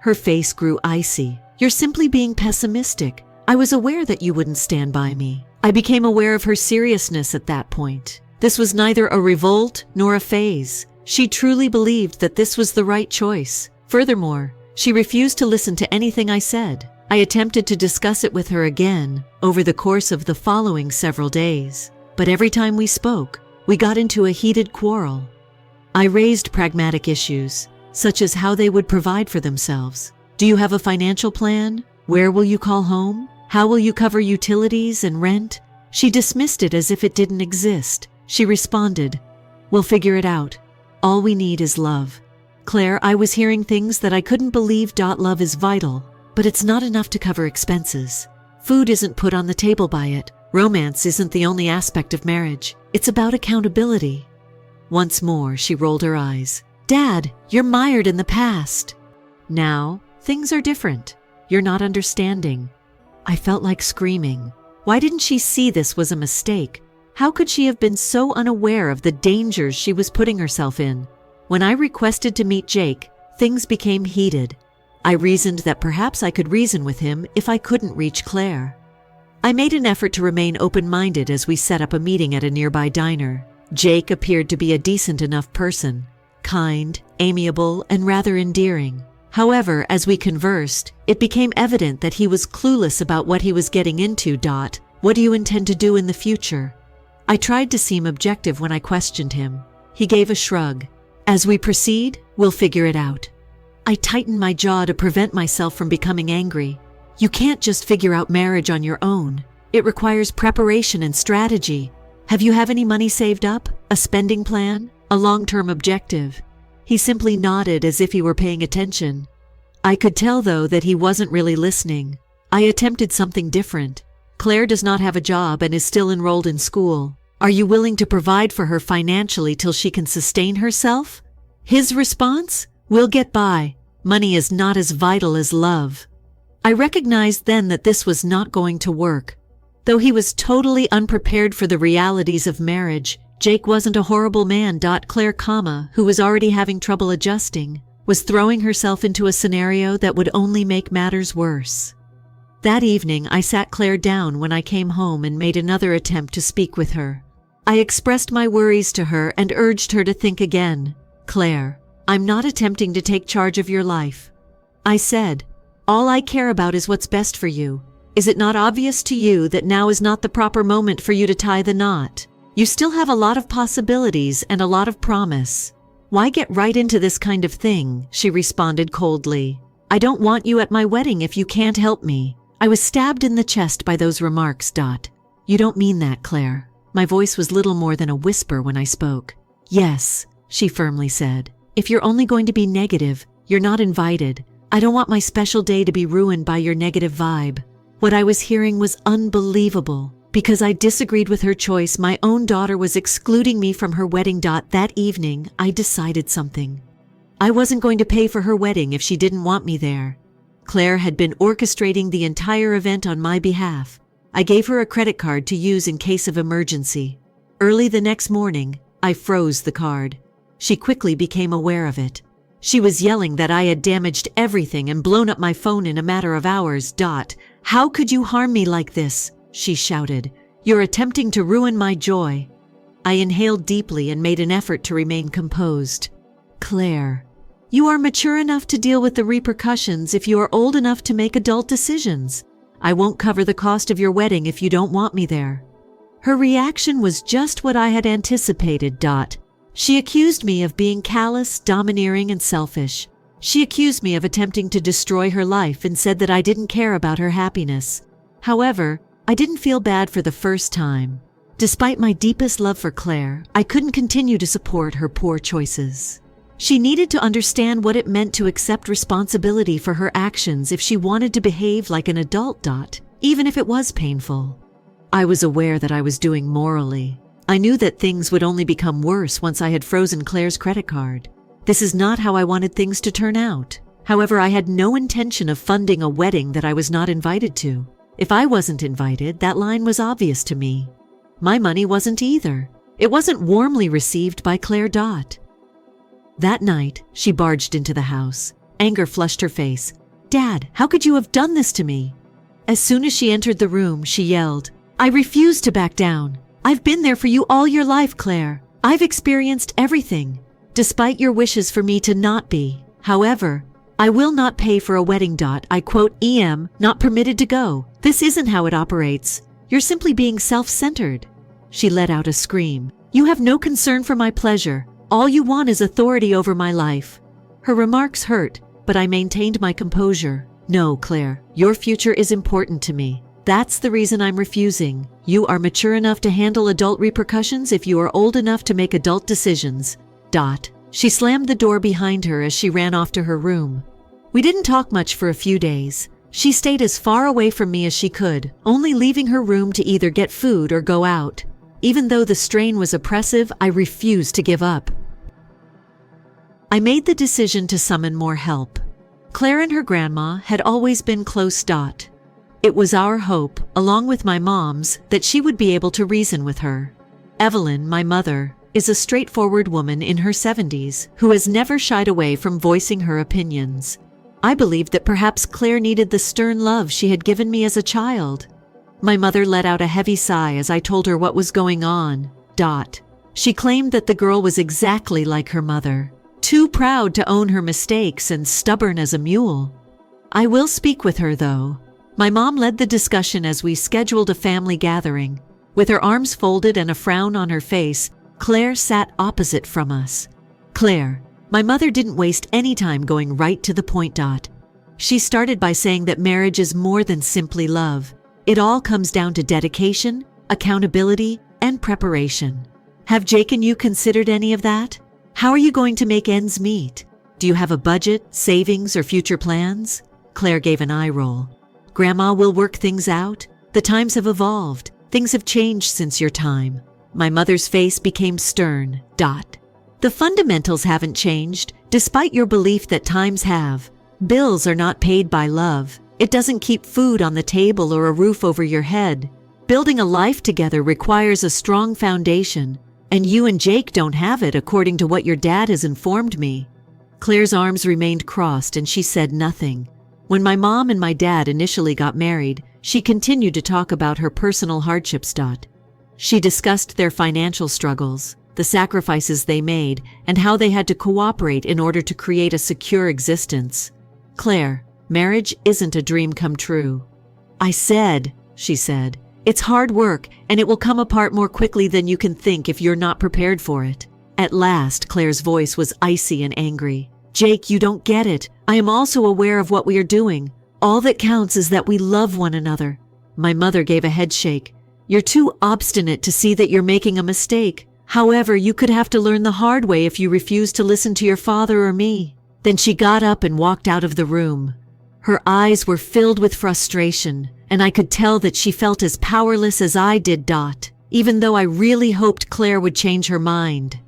Her face grew icy. You're simply being pessimistic. I was aware that you wouldn't stand by me. I became aware of her seriousness at that point. This was neither a revolt nor a phase. She truly believed that this was the right choice. Furthermore, she refused to listen to anything I said. I attempted to discuss it with her again over the course of the following several days. But every time we spoke, we got into a heated quarrel. I raised pragmatic issues, such as how they would provide for themselves. Do you have a financial plan? Where will you call home? How will you cover utilities and rent? She dismissed it as if it didn't exist. She responded, We'll figure it out. All we need is love. Claire, I was hearing things that I couldn't believe. Love is vital, but it's not enough to cover expenses. Food isn't put on the table by it. Romance isn't the only aspect of marriage. It's about accountability. Once more, she rolled her eyes. Dad, you're mired in the past. Now, things are different. You're not understanding. I felt like screaming. Why didn't she see this was a mistake? How could she have been so unaware of the dangers she was putting herself in? When I requested to meet Jake, Things became heated. I reasoned that perhaps I could reason with him if I couldn't reach Claire. I made an effort to remain open-minded as we set up a meeting at a nearby diner. Jake appeared to be a decent enough person, kind, amiable, and rather endearing. However, as we conversed, it became evident that he was clueless about what he was getting into. What do you intend to do in the future? I tried to seem objective when I questioned him. He gave a shrug. As we proceed, we'll figure it out. I tightened my jaw to prevent myself from becoming angry. You can't just figure out marriage on your own. It requires preparation and strategy. Have you any money saved up? A spending plan? A long-term objective? He simply nodded as if he were paying attention. I could tell, though, that he wasn't really listening. I attempted something different. Claire does not have a job and is still enrolled in school. Are you willing to provide for her financially till she can sustain herself? His response? We'll get by. Money is not as vital as love. I recognized then that this was not going to work. Though he was totally unprepared for the realities of marriage, Jake wasn't a horrible man. Claire, who was already having trouble adjusting, was throwing herself into a scenario that would only make matters worse. That evening, I sat Claire down when I came home and made another attempt to speak with her. I expressed my worries to her and urged her to think again. Claire, I'm not attempting to take charge of your life. I said, all I care about is what's best for you. Is it not obvious to you that now is not the proper moment for you to tie the knot? You still have a lot of possibilities and a lot of promise. Why get right into this kind of thing? She responded coldly. I don't want you at my wedding if you can't help me. I was stabbed in the chest by those remarks. You don't mean that, Claire. My voice was little more than a whisper when I spoke. Yes, she firmly said. If you're only going to be negative, you're not invited. I don't want my special day to be ruined by your negative vibe. What I was hearing was unbelievable. Because I disagreed with her choice, my own daughter was excluding me from her wedding. That evening, I decided something. I wasn't going to pay for her wedding if she didn't want me there. Claire had been orchestrating the entire event on my behalf. I gave her a credit card to use in case of emergency. Early the next morning, I froze the card. She quickly became aware of it. She was yelling that I had damaged everything and blown up my phone in a matter of hours. How could you harm me like this? She shouted. You're attempting to ruin my joy. I inhaled deeply and made an effort to remain composed. Claire, you are mature enough to deal with the repercussions if you are old enough to make adult decisions. I won't cover the cost of your wedding if you don't want me there. Her reaction was just what I had anticipated. She accused me of being callous, domineering, and selfish. She accused me of attempting to destroy her life and said that I didn't care about her happiness. However, I didn't feel bad for the first time. Despite my deepest love for Claire, I couldn't continue to support her poor choices. She needed to understand what it meant to accept responsibility for her actions if she wanted to behave like an adult. Even if it was painful. I was aware that I was doing morally. I knew that things would only become worse once I had frozen Claire's credit card. This is not how I wanted things to turn out. However, I had no intention of funding a wedding that I was not invited to. If I wasn't invited, that line was obvious to me. My money wasn't either. It wasn't warmly received by Claire. That night, she barged into the house. Anger flushed her face. Dad, how could you have done this to me? As soon as she entered the room, she yelled, I refuse to back down. I've been there for you all your life, Claire. I've experienced everything, despite your wishes for me to not be. However, I will not pay for a wedding. I quote, not permitted to go. This isn't how it operates. You're simply being self-centered. She let out a scream. You have no concern for my pleasure. All you want is authority over my life. Her remarks hurt, but I maintained my composure. No, Claire, your future is important to me. That's the reason I'm refusing. You are mature enough to handle adult repercussions if you are old enough to make adult decisions. She slammed the door behind her as she ran off to her room. We didn't talk much for a few days. She stayed as far away from me as she could, only leaving her room to either get food or go out. Even though the strain was oppressive, I refused to give up. I made the decision to summon more help. Claire and her grandma had always been close. It was our hope, along with my mom's, that she would be able to reason with her. Evelyn, my mother, is a straightforward woman in her 70s who has never shied away from voicing her opinions. I believed that perhaps Claire needed the stern love she had given me as a child. My mother let out a heavy sigh as I told her what was going on. She claimed that the girl was exactly like her mother, too proud to own her mistakes and stubborn as a mule. I will speak with her, though. My mom led the discussion as we scheduled a family gathering. With her arms folded and a frown on her face, Claire sat opposite from us. Claire, my mother didn't waste any time going right to the point. She started by saying that marriage is more than simply love. It all comes down to dedication, accountability, and preparation. Have Jake and you considered any of that? How are you going to make ends meet? Do you have a budget, savings, or future plans? Claire gave an eye roll. Grandma will work things out. The times have evolved. Things have changed since your time. My mother's face became stern. The fundamentals haven't changed, despite your belief that times have. Bills are not paid by love. It doesn't keep food on the table or a roof over your head. Building a life together requires a strong foundation, and you and Jake don't have it according to what your dad has informed me. Claire's arms remained crossed and she said nothing. When my mom and my dad initially got married, she continued to talk about her personal hardships. She discussed their financial struggles, the sacrifices they made, and how they had to cooperate in order to create a secure existence. Claire, marriage isn't a dream come true. She said, it's hard work, and it will come apart more quickly than you can think if you're not prepared for it. At last, Claire's voice was icy and angry. Jake, you don't get it. I am also aware of what we are doing. All that counts is that we love one another. My mother gave a head shake. You're too obstinate to see that you're making a mistake. However, you could have to learn the hard way if you refuse to listen to your father or me. Then she got up and walked out of the room. Her eyes were filled with frustration, and I could tell that she felt as powerless as I did. Even though I really hoped Claire would change her mind,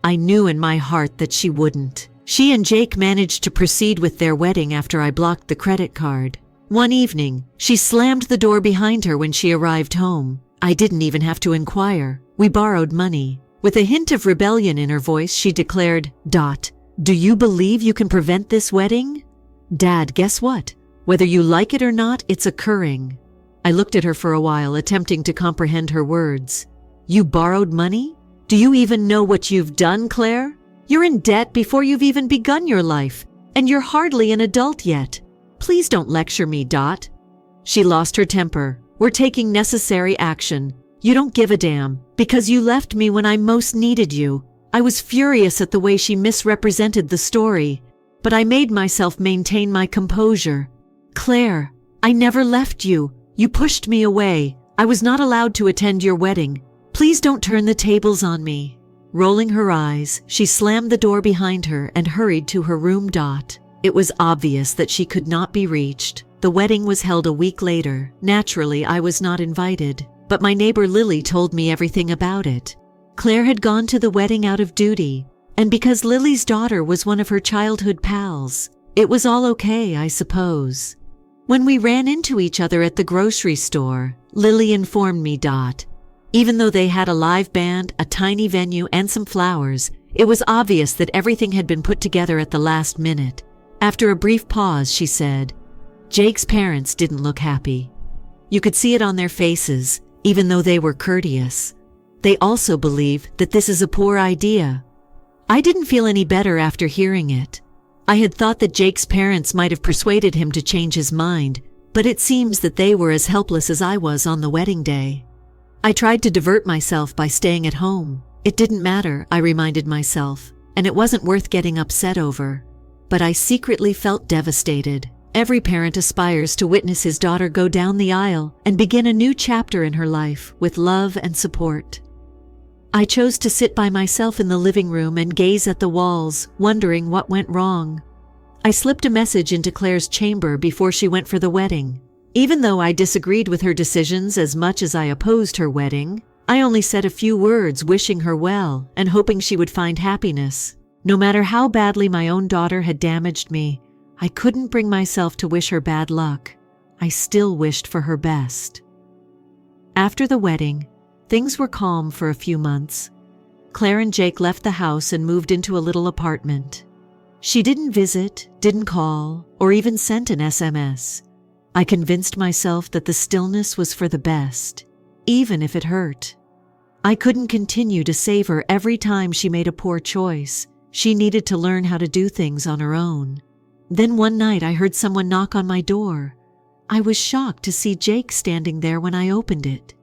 I knew in my heart that she wouldn't. She and Jake managed to proceed with their wedding after I blocked the credit card. One evening, she slammed the door behind her when she arrived home. I didn't even have to inquire. We borrowed money. With a hint of rebellion in her voice, she declared, Do you believe you can prevent this wedding? Dad, guess what? Whether you like it or not, it's occurring. I looked at her for a while, attempting to comprehend her words. You borrowed money? Do you even know what you've done, Claire? You're in debt before you've even begun your life, and you're hardly an adult yet. Please don't lecture me. She lost her temper. We're taking necessary action. You don't give a damn, because you left me when I most needed you. I was furious at the way she misrepresented the story, but I made myself maintain my composure. Claire, I never left you. You pushed me away. I was not allowed to attend your wedding. Please don't turn the tables on me. Rolling her eyes, she slammed the door behind her and hurried to her room. It was obvious that she could not be reached. The wedding was held a week later. Naturally, I was not invited, but my neighbor Lily told me everything about it. Claire had gone to the wedding out of duty, and because Lily's daughter was one of her childhood pals, it was all okay, I suppose. When we ran into each other at the grocery store, Lily informed me. Even though they had a live band, a tiny venue, and some flowers, it was obvious that everything had been put together at the last minute. After a brief pause, she said, Jake's parents didn't look happy. You could see it on their faces, even though they were courteous. They also believe that this is a poor idea. I didn't feel any better after hearing it. I had thought that Jake's parents might have persuaded him to change his mind, but it seems that they were as helpless as I was on the wedding day. I tried to divert myself by staying at home. It didn't matter, I reminded myself, and it wasn't worth getting upset over. But I secretly felt devastated. Every parent aspires to witness his daughter go down the aisle and begin a new chapter in her life with love and support. I chose to sit by myself in the living room and gaze at the walls, wondering what went wrong. I slipped a message into Claire's chamber before she went for the wedding. Even though I disagreed with her decisions as much as I opposed her wedding, I only said a few words wishing her well and hoping she would find happiness. No matter how badly my own daughter had damaged me, I couldn't bring myself to wish her bad luck. I still wished for her best. After the wedding, things were calm for a few months. Claire and Jake left the house and moved into a little apartment. She didn't visit, didn't call, or even sent an SMS. I convinced myself that the stillness was for the best, even if it hurt. I couldn't continue to save her every time she made a poor choice. She needed to learn how to do things on her own. Then one night I heard someone knock on my door. I was shocked to see Jake standing there when I opened it.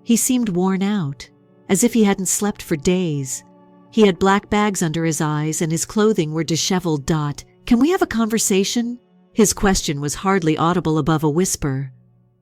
He seemed worn out, as if he hadn't slept for days. He had black bags under his eyes and his clothing were disheveled. Can we have a conversation? His question was hardly audible above a whisper.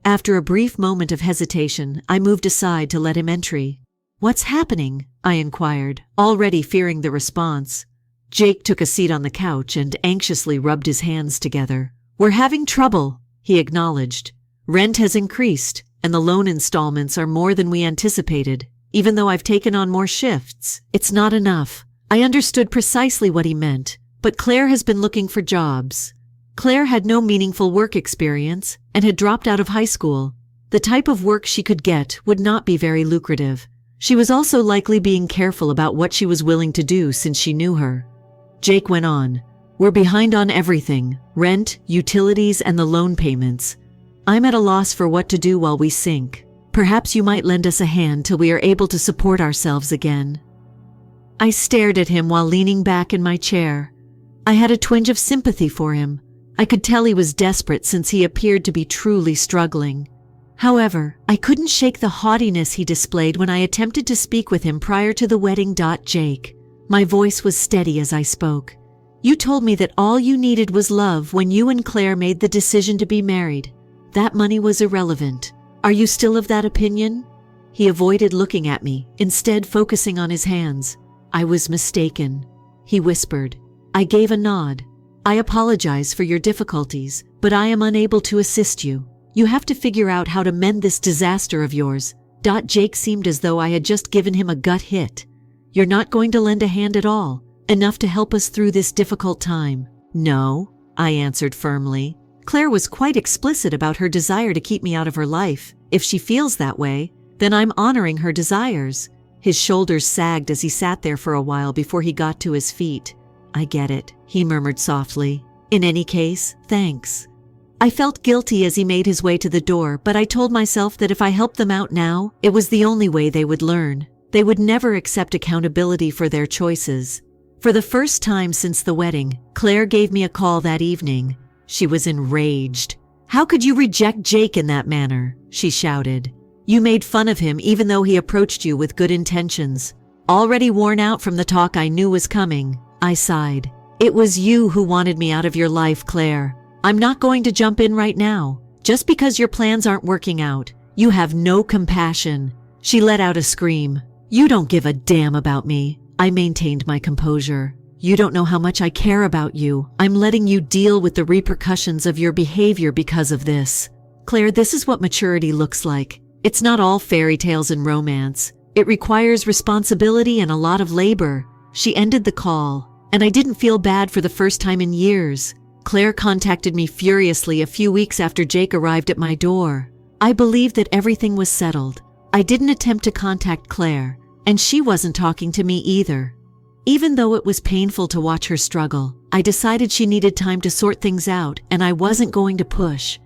After a brief moment of hesitation, I moved aside to let him enter. "What's happening?" I inquired, already fearing the response. Jake took a seat on the couch and anxiously rubbed his hands together. "We're having trouble," he acknowledged. "Rent has increased, and the loan installments are more than we anticipated. Even though I've taken on more shifts, it's not enough." I understood precisely what he meant, but Claire has been looking for jobs. Claire had no meaningful work experience and had dropped out of high school. The type of work she could get would not be very lucrative. She was also likely being careful about what she was willing to do since she knew her. Jake went on, "We're behind on everything, rent, utilities, and the loan payments. I'm at a loss for what to do while we sink. Perhaps you might lend us a hand till we are able to support ourselves again." I stared at him while leaning back in my chair. I had a twinge of sympathy for him. I could tell he was desperate since he appeared to be truly struggling. However, I couldn't shake the haughtiness he displayed when I attempted to speak with him prior to the wedding. "Jake." My voice was steady as I spoke. "You told me that all you needed was love when you and Claire made the decision to be married. That money was irrelevant. Are you still of that opinion?" He avoided looking at me, instead focusing on his hands. "I was mistaken," he whispered. I gave a nod. "I apologize for your difficulties, but I am unable to assist you. You have to figure out how to mend this disaster of yours." Jake seemed as though I had just given him a gut hit. "You're not going to lend a hand at all, enough to help us through this difficult time?" "No," I answered firmly. Claire was quite explicit about her desire to keep me out of her life. If she feels that way, then I'm honoring her desires. His shoulders sagged as he sat there for a while before he got to his feet. "I get it," he murmured softly. "In any case, thanks." I felt guilty as he made his way to the door, but I told myself that if I helped them out now, it was the only way they would learn. They would never accept accountability for their choices. For the first time since the wedding, Claire gave me a call that evening. She was enraged. "How could you reject Jake in that manner?" she shouted. "You made fun of him even though he approached you with good intentions." Already worn out from the talk I knew was coming, I sighed. "It was you who wanted me out of your life, Claire. I'm not going to jump in right now. Just because your plans aren't working out, you have no compassion." She let out a scream. "You don't give a damn about me." I maintained my composure. "You don't know how much I care about you. I'm letting you deal with the repercussions of your behavior because of this." "Claire, this is what maturity looks like. It's not all fairy tales and romance. It requires responsibility and a lot of labor." She ended the call, and I didn't feel bad for the first time in years. Claire contacted me furiously a few weeks after Jake arrived at my door. I believed that everything was settled. I didn't attempt to contact Claire, and she wasn't talking to me either. Even though it was painful to watch her struggle, I decided she needed time to sort things out, and I wasn't going to push.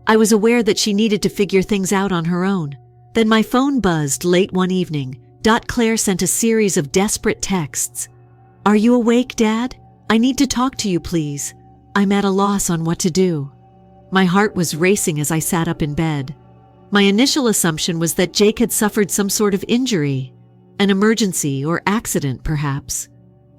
I was aware that she needed to figure things out on her own. Then my phone buzzed late one evening. Claire sent a series of desperate texts. "Are you awake, Dad? I need to talk to you, please. I'm at a loss on what to do." My heart was racing as I sat up in bed. My initial assumption was that Jake had suffered some sort of injury, an emergency or accident, perhaps.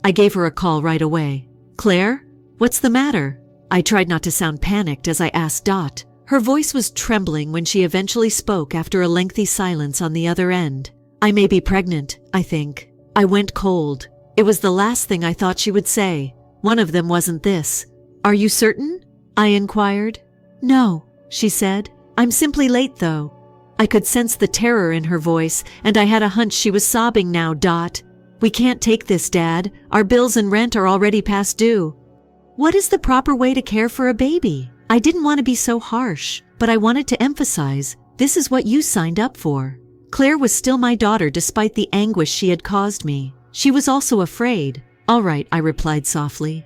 I gave her a call right away. "Claire, what's the matter?" I tried not to sound panicked as I asked Dot. Her voice was trembling when she eventually spoke after a lengthy silence on the other end. "I may be pregnant, I think." I went cold. It was the last thing I thought she would say. One of them wasn't this. "Are you certain?" I inquired. "No," she said. "I'm simply late, though." I could sense the terror in her voice, and I had a hunch she was sobbing now. "We can't take this, Dad. Our bills and rent are already past due." What is the proper way to care for a baby? I didn't want to be so harsh, but I wanted to emphasize, this is what you signed up for. Claire was still my daughter despite the anguish she had caused me. She was also afraid. All right, I replied softly.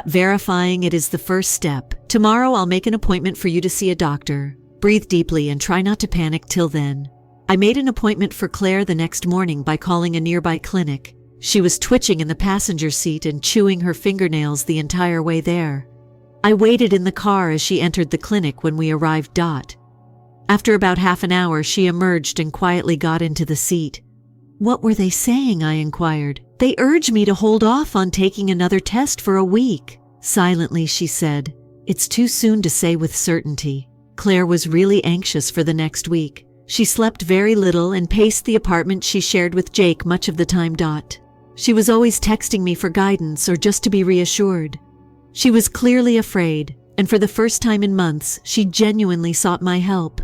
Verifying it is the first step. Tomorrow I'll make an appointment for you to see a doctor. Breathe deeply and try not to panic till then. I made an appointment for Claire the next morning by calling a nearby clinic. She was twitching in the passenger seat and chewing her fingernails the entire way there. I waited in the car as she entered the clinic when we arrived. After about half an hour, she emerged and quietly got into the seat. What were they saying? I inquired. They urged me to hold off on taking another test for a week. Silently, she said, it's too soon to say with certainty. Claire was really anxious for the next week. She slept very little and paced the apartment she shared with Jake much of the time. She was always texting me for guidance or just to be reassured. She was clearly afraid, and for the first time in months, she genuinely sought my help.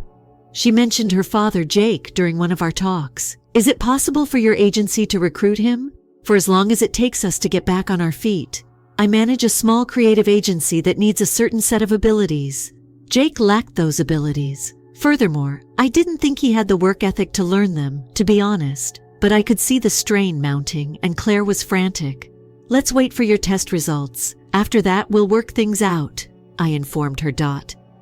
She mentioned her father, Jake, during one of our talks. Is it possible for your agency to recruit him? For as long as it takes us to get back on our feet. I manage a small creative agency that needs a certain set of abilities. Jake lacked those abilities. Furthermore, I didn't think he had the work ethic to learn them, to be honest. But I could see the strain mounting, and Claire was frantic. Let's wait for your test results. After that, we'll work things out, I informed her.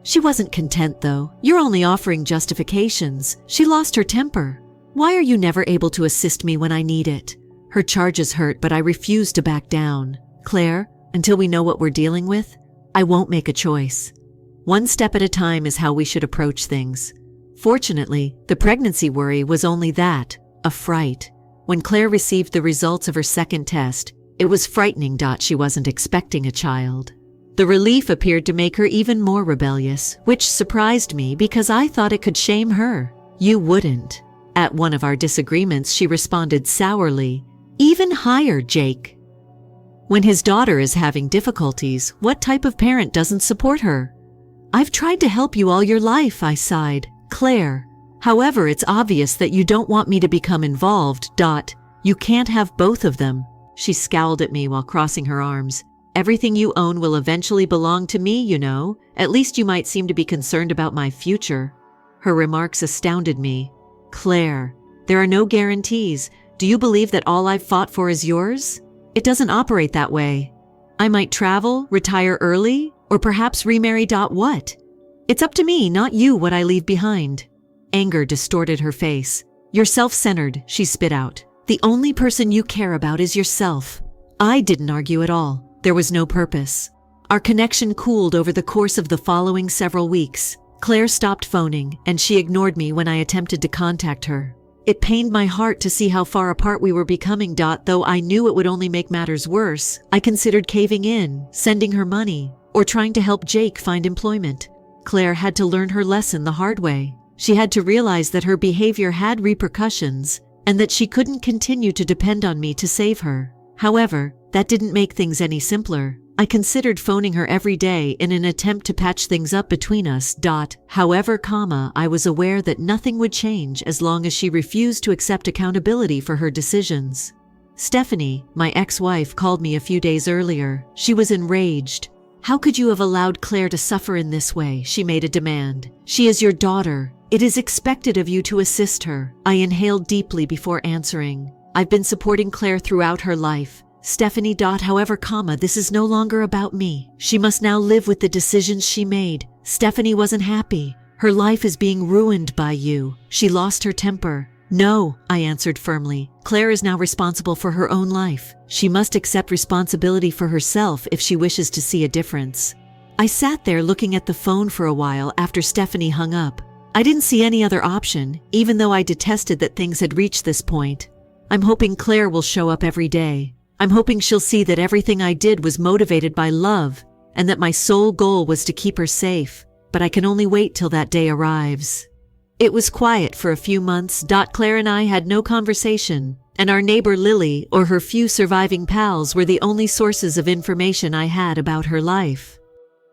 She wasn't content, though. You're only offering justifications. She lost her temper. Why are you never able to assist me when I need it? Her charges hurt, but I refused to back down. Claire, until we know what we're dealing with, I won't make a choice. One step at a time is how we should approach things. Fortunately, the pregnancy worry was only that, a fright. When Claire received the results of her second test, it was frightening. She wasn't expecting a child. The relief appeared to make her even more rebellious, which surprised me because I thought it could shame her. You wouldn't. At one of our disagreements, she responded sourly, even higher, Jake. When his daughter is having difficulties, what type of parent doesn't support her? I've tried to help you all your life, I sighed. Claire. However, it's obvious that you don't want me to become involved. You can't have both of them. She scowled at me while crossing her arms. Everything you own will eventually belong to me, you know. At least you might seem to be concerned about my future. Her remarks astounded me. Claire, there are no guarantees. Do you believe that all I've fought for is yours? It doesn't operate that way. I might travel, retire early, or perhaps remarry. What? It's up to me, not you, what I leave behind. Anger distorted her face. You're self-centered, she spit out. The only person you care about is yourself. I didn't argue at all. There was no purpose. Our connection cooled over the course of the following several weeks. Claire stopped phoning, and she ignored me when I attempted to contact her. It pained my heart to see how far apart we were becoming. Though I knew it would only make matters worse, I considered caving in, sending her money, or trying to help Jake find employment. Claire had to learn her lesson the hard way. She had to realize that her behavior had repercussions, and that she couldn't continue to depend on me to save her. However, that didn't make things any simpler. I considered phoning her every day in an attempt to patch things up between us. However, I was aware that nothing would change as long as she refused to accept accountability for her decisions. Stephanie, my ex-wife, called me a few days earlier. She was enraged. How could you have allowed Claire to suffer in this way? She made a demand. She is your daughter. It is expected of you to assist her. I inhaled deeply before answering. I've been supporting Claire throughout her life. Stephanie. However, this is no longer about me. She must now live with the decisions she made. Stephanie wasn't happy. Her life is being ruined by you. She lost her temper. No, I answered firmly. Claire is now responsible for her own life. She must accept responsibility for herself if she wishes to see a difference. I sat there looking at the phone for a while after Stephanie hung up. I didn't see any other option, even though I detested that things had reached this point. I'm hoping Claire will show up every day. I'm hoping she'll see that everything I did was motivated by love, and that my sole goal was to keep her safe, but I can only wait till that day arrives. It was quiet for a few months. Claire and I had no conversation, and our neighbor Lily or her few surviving pals were the only sources of information I had about her life.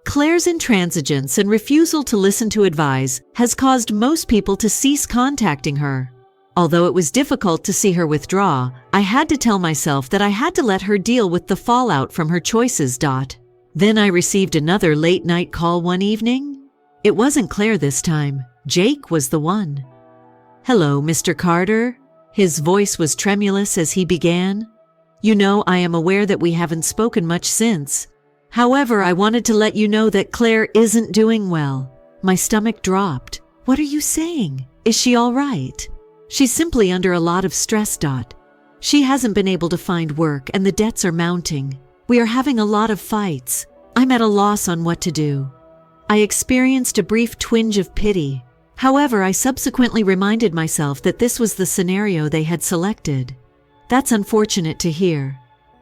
Claire's intransigence and refusal to listen to advice has caused most people to cease contacting her. Although it was difficult to see her withdraw, I had to tell myself that I had to let her deal with the fallout from her choices. Then I received another late-night call one evening. It wasn't Claire this time. Jake was the one. "Hello, Mr. Carter." His voice was tremulous as he began. "You know, I am aware that we haven't spoken much since. However, I wanted to let you know that Claire isn't doing well." My stomach dropped. "What are you saying? Is she all right?" "She's simply under a lot of stress. She hasn't been able to find work and the debts are mounting. We are having a lot of fights. I'm at a loss on what to do." I experienced a brief twinge of pity. However, I subsequently reminded myself that this was the scenario they had selected. "That's unfortunate to hear."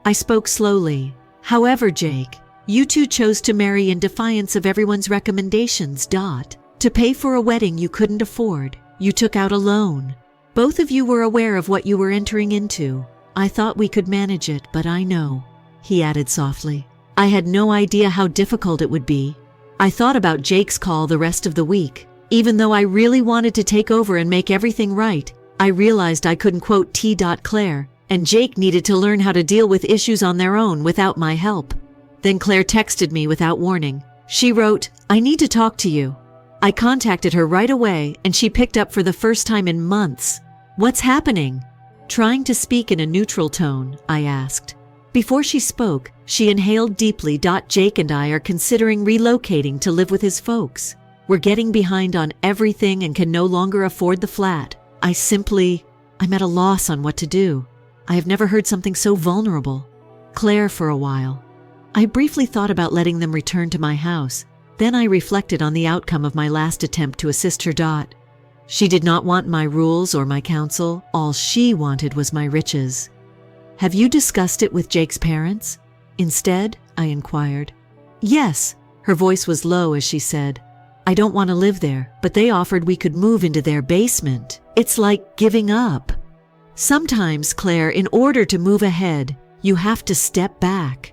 I spoke slowly. "However, Jake, you two chose to marry in defiance of everyone's recommendations. To pay for a wedding you couldn't afford. You took out a loan. Both of you were aware of what you were entering into. I thought we could manage it, but I know," he added softly. "I had no idea how difficult it would be. I thought about Jake's call the rest of the week. Even though I really wanted to take over and make everything right, I realized I couldn't quote Claire, and Jake needed to learn how to deal with issues on their own without my help. Then Claire texted me without warning. She wrote, "I need to talk to you." I contacted her right away, and she picked up for the first time in months. "What's happening?" Trying to speak in a neutral tone, I asked. Before she spoke, she inhaled deeply. "Jake and I are considering relocating to live with his folks. We're getting behind on everything and can no longer afford the flat. I'm at a loss on what to do. I have never heard something so vulnerable." Claire for a while. I briefly thought about letting them return to my house. Then I reflected on the outcome of my last attempt to assist her. She did not want my rules or my counsel. All she wanted was my riches. "Have you discussed it with Jake's parents?" Instead, I inquired. "Yes." Her voice was low as she said, "I don't want to live there, but they offered we could move into their basement. It's like giving up." Sometimes, Claire, in order to move ahead, you have to step back.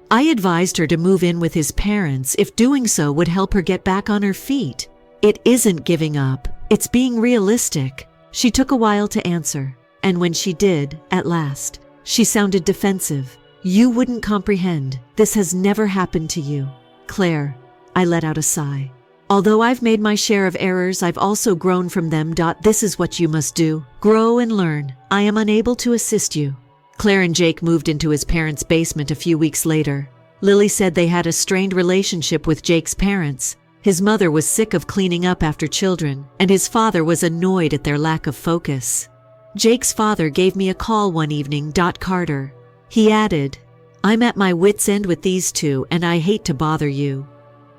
I advised her to move in with his parents if doing so would help her get back on her feet. It isn't giving up, it's being realistic. She took a while to answer, and when she did, at last, she sounded defensive. "You wouldn't comprehend. This has never happened to you." "Claire," I let out a sigh. "Although I've made my share of errors, I've also grown from them. This is what you must do. Grow and learn. I am unable to assist you." Claire and Jake moved into his parents' basement a few weeks later. Lily said they had a strained relationship with Jake's parents. His mother was sick of cleaning up after children, and his father was annoyed at their lack of focus. Jake's father gave me a call one evening. Carter. He added, "I'm at my wit's end with these two, and I hate to bother you.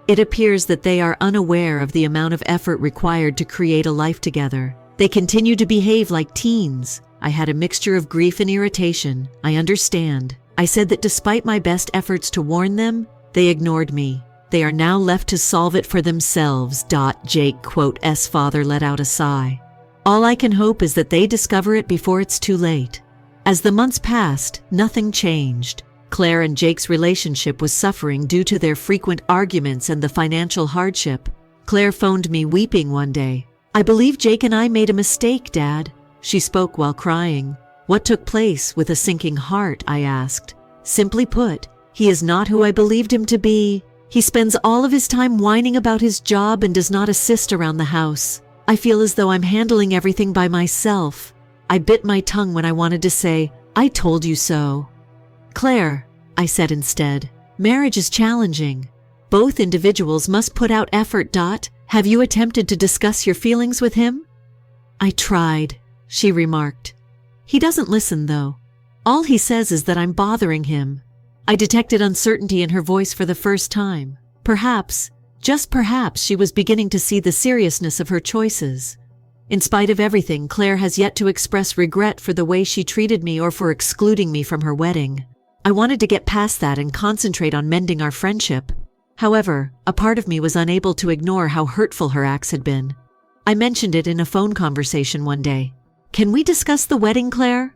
It appears that they are unaware of the amount of effort required to create a life together. They continue to behave like teens." I had a mixture of grief and irritation. "I understand." I said that despite my best efforts to warn them, they ignored me. "They are now left to solve it for themselves." Jake's father let out a sigh. "All I can hope is that they discover it before it's too late." As the months passed, nothing changed. Claire and Jake's relationship was suffering due to their frequent arguments and the financial hardship. Claire phoned me weeping one day. "I believe Jake and I made a mistake, Dad." She spoke while crying. "What took place?" With a sinking heart, I asked. "Simply put, he is not who I believed him to be. He spends all of his time whining about his job and does not assist around the house. I feel as though I'm handling everything by myself." I bit my tongue when I wanted to say, "I told you so." "Claire," I said instead, "marriage is challenging. Both individuals must put out effort. Have you attempted to discuss your feelings with him?" "I tried," she remarked. "He doesn't listen, though. All he says is that I'm bothering him." I detected uncertainty in her voice for the first time. Perhaps, just perhaps, she was beginning to see the seriousness of her choices. In spite of everything, Claire has yet to express regret for the way she treated me or for excluding me from her wedding. I wanted to get past that and concentrate on mending our friendship. However, a part of me was unable to ignore how hurtful her acts had been. I mentioned it in a phone conversation one day. "Can we discuss the wedding, Claire?"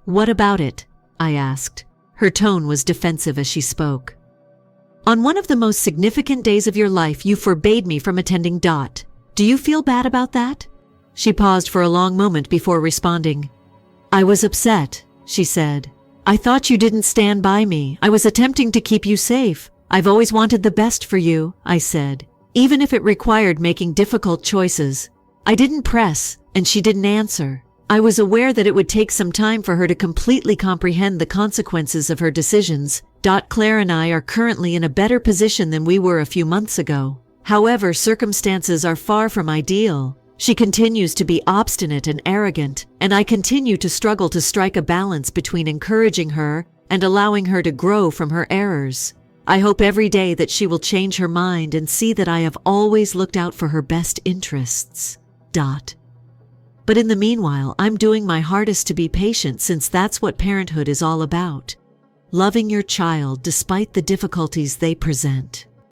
"What about it?" I asked. Her tone was defensive as she spoke. "On one of the most significant days of your life, you forbade me from attending. Do you feel bad about that?" She paused for a long moment before responding. "I was upset," she said. "I thought you didn't stand by me. I was attempting to keep you safe. I've always wanted the best for you," I said, "even if it required making difficult choices. I didn't press, and she didn't answer. I was aware that it would take some time for her to completely comprehend the consequences of her decisions. Claire and I are currently in a better position than we were a few months ago. However, circumstances are far from ideal. She continues to be obstinate and arrogant, and I continue to struggle to strike a balance between encouraging her and allowing her to grow from her errors. I hope every day that she will change her mind and see that I have always looked out for her best interests. But in the meanwhile, I'm doing my hardest to be patient, since that's what parenthood is all about. Loving your child despite the difficulties they present.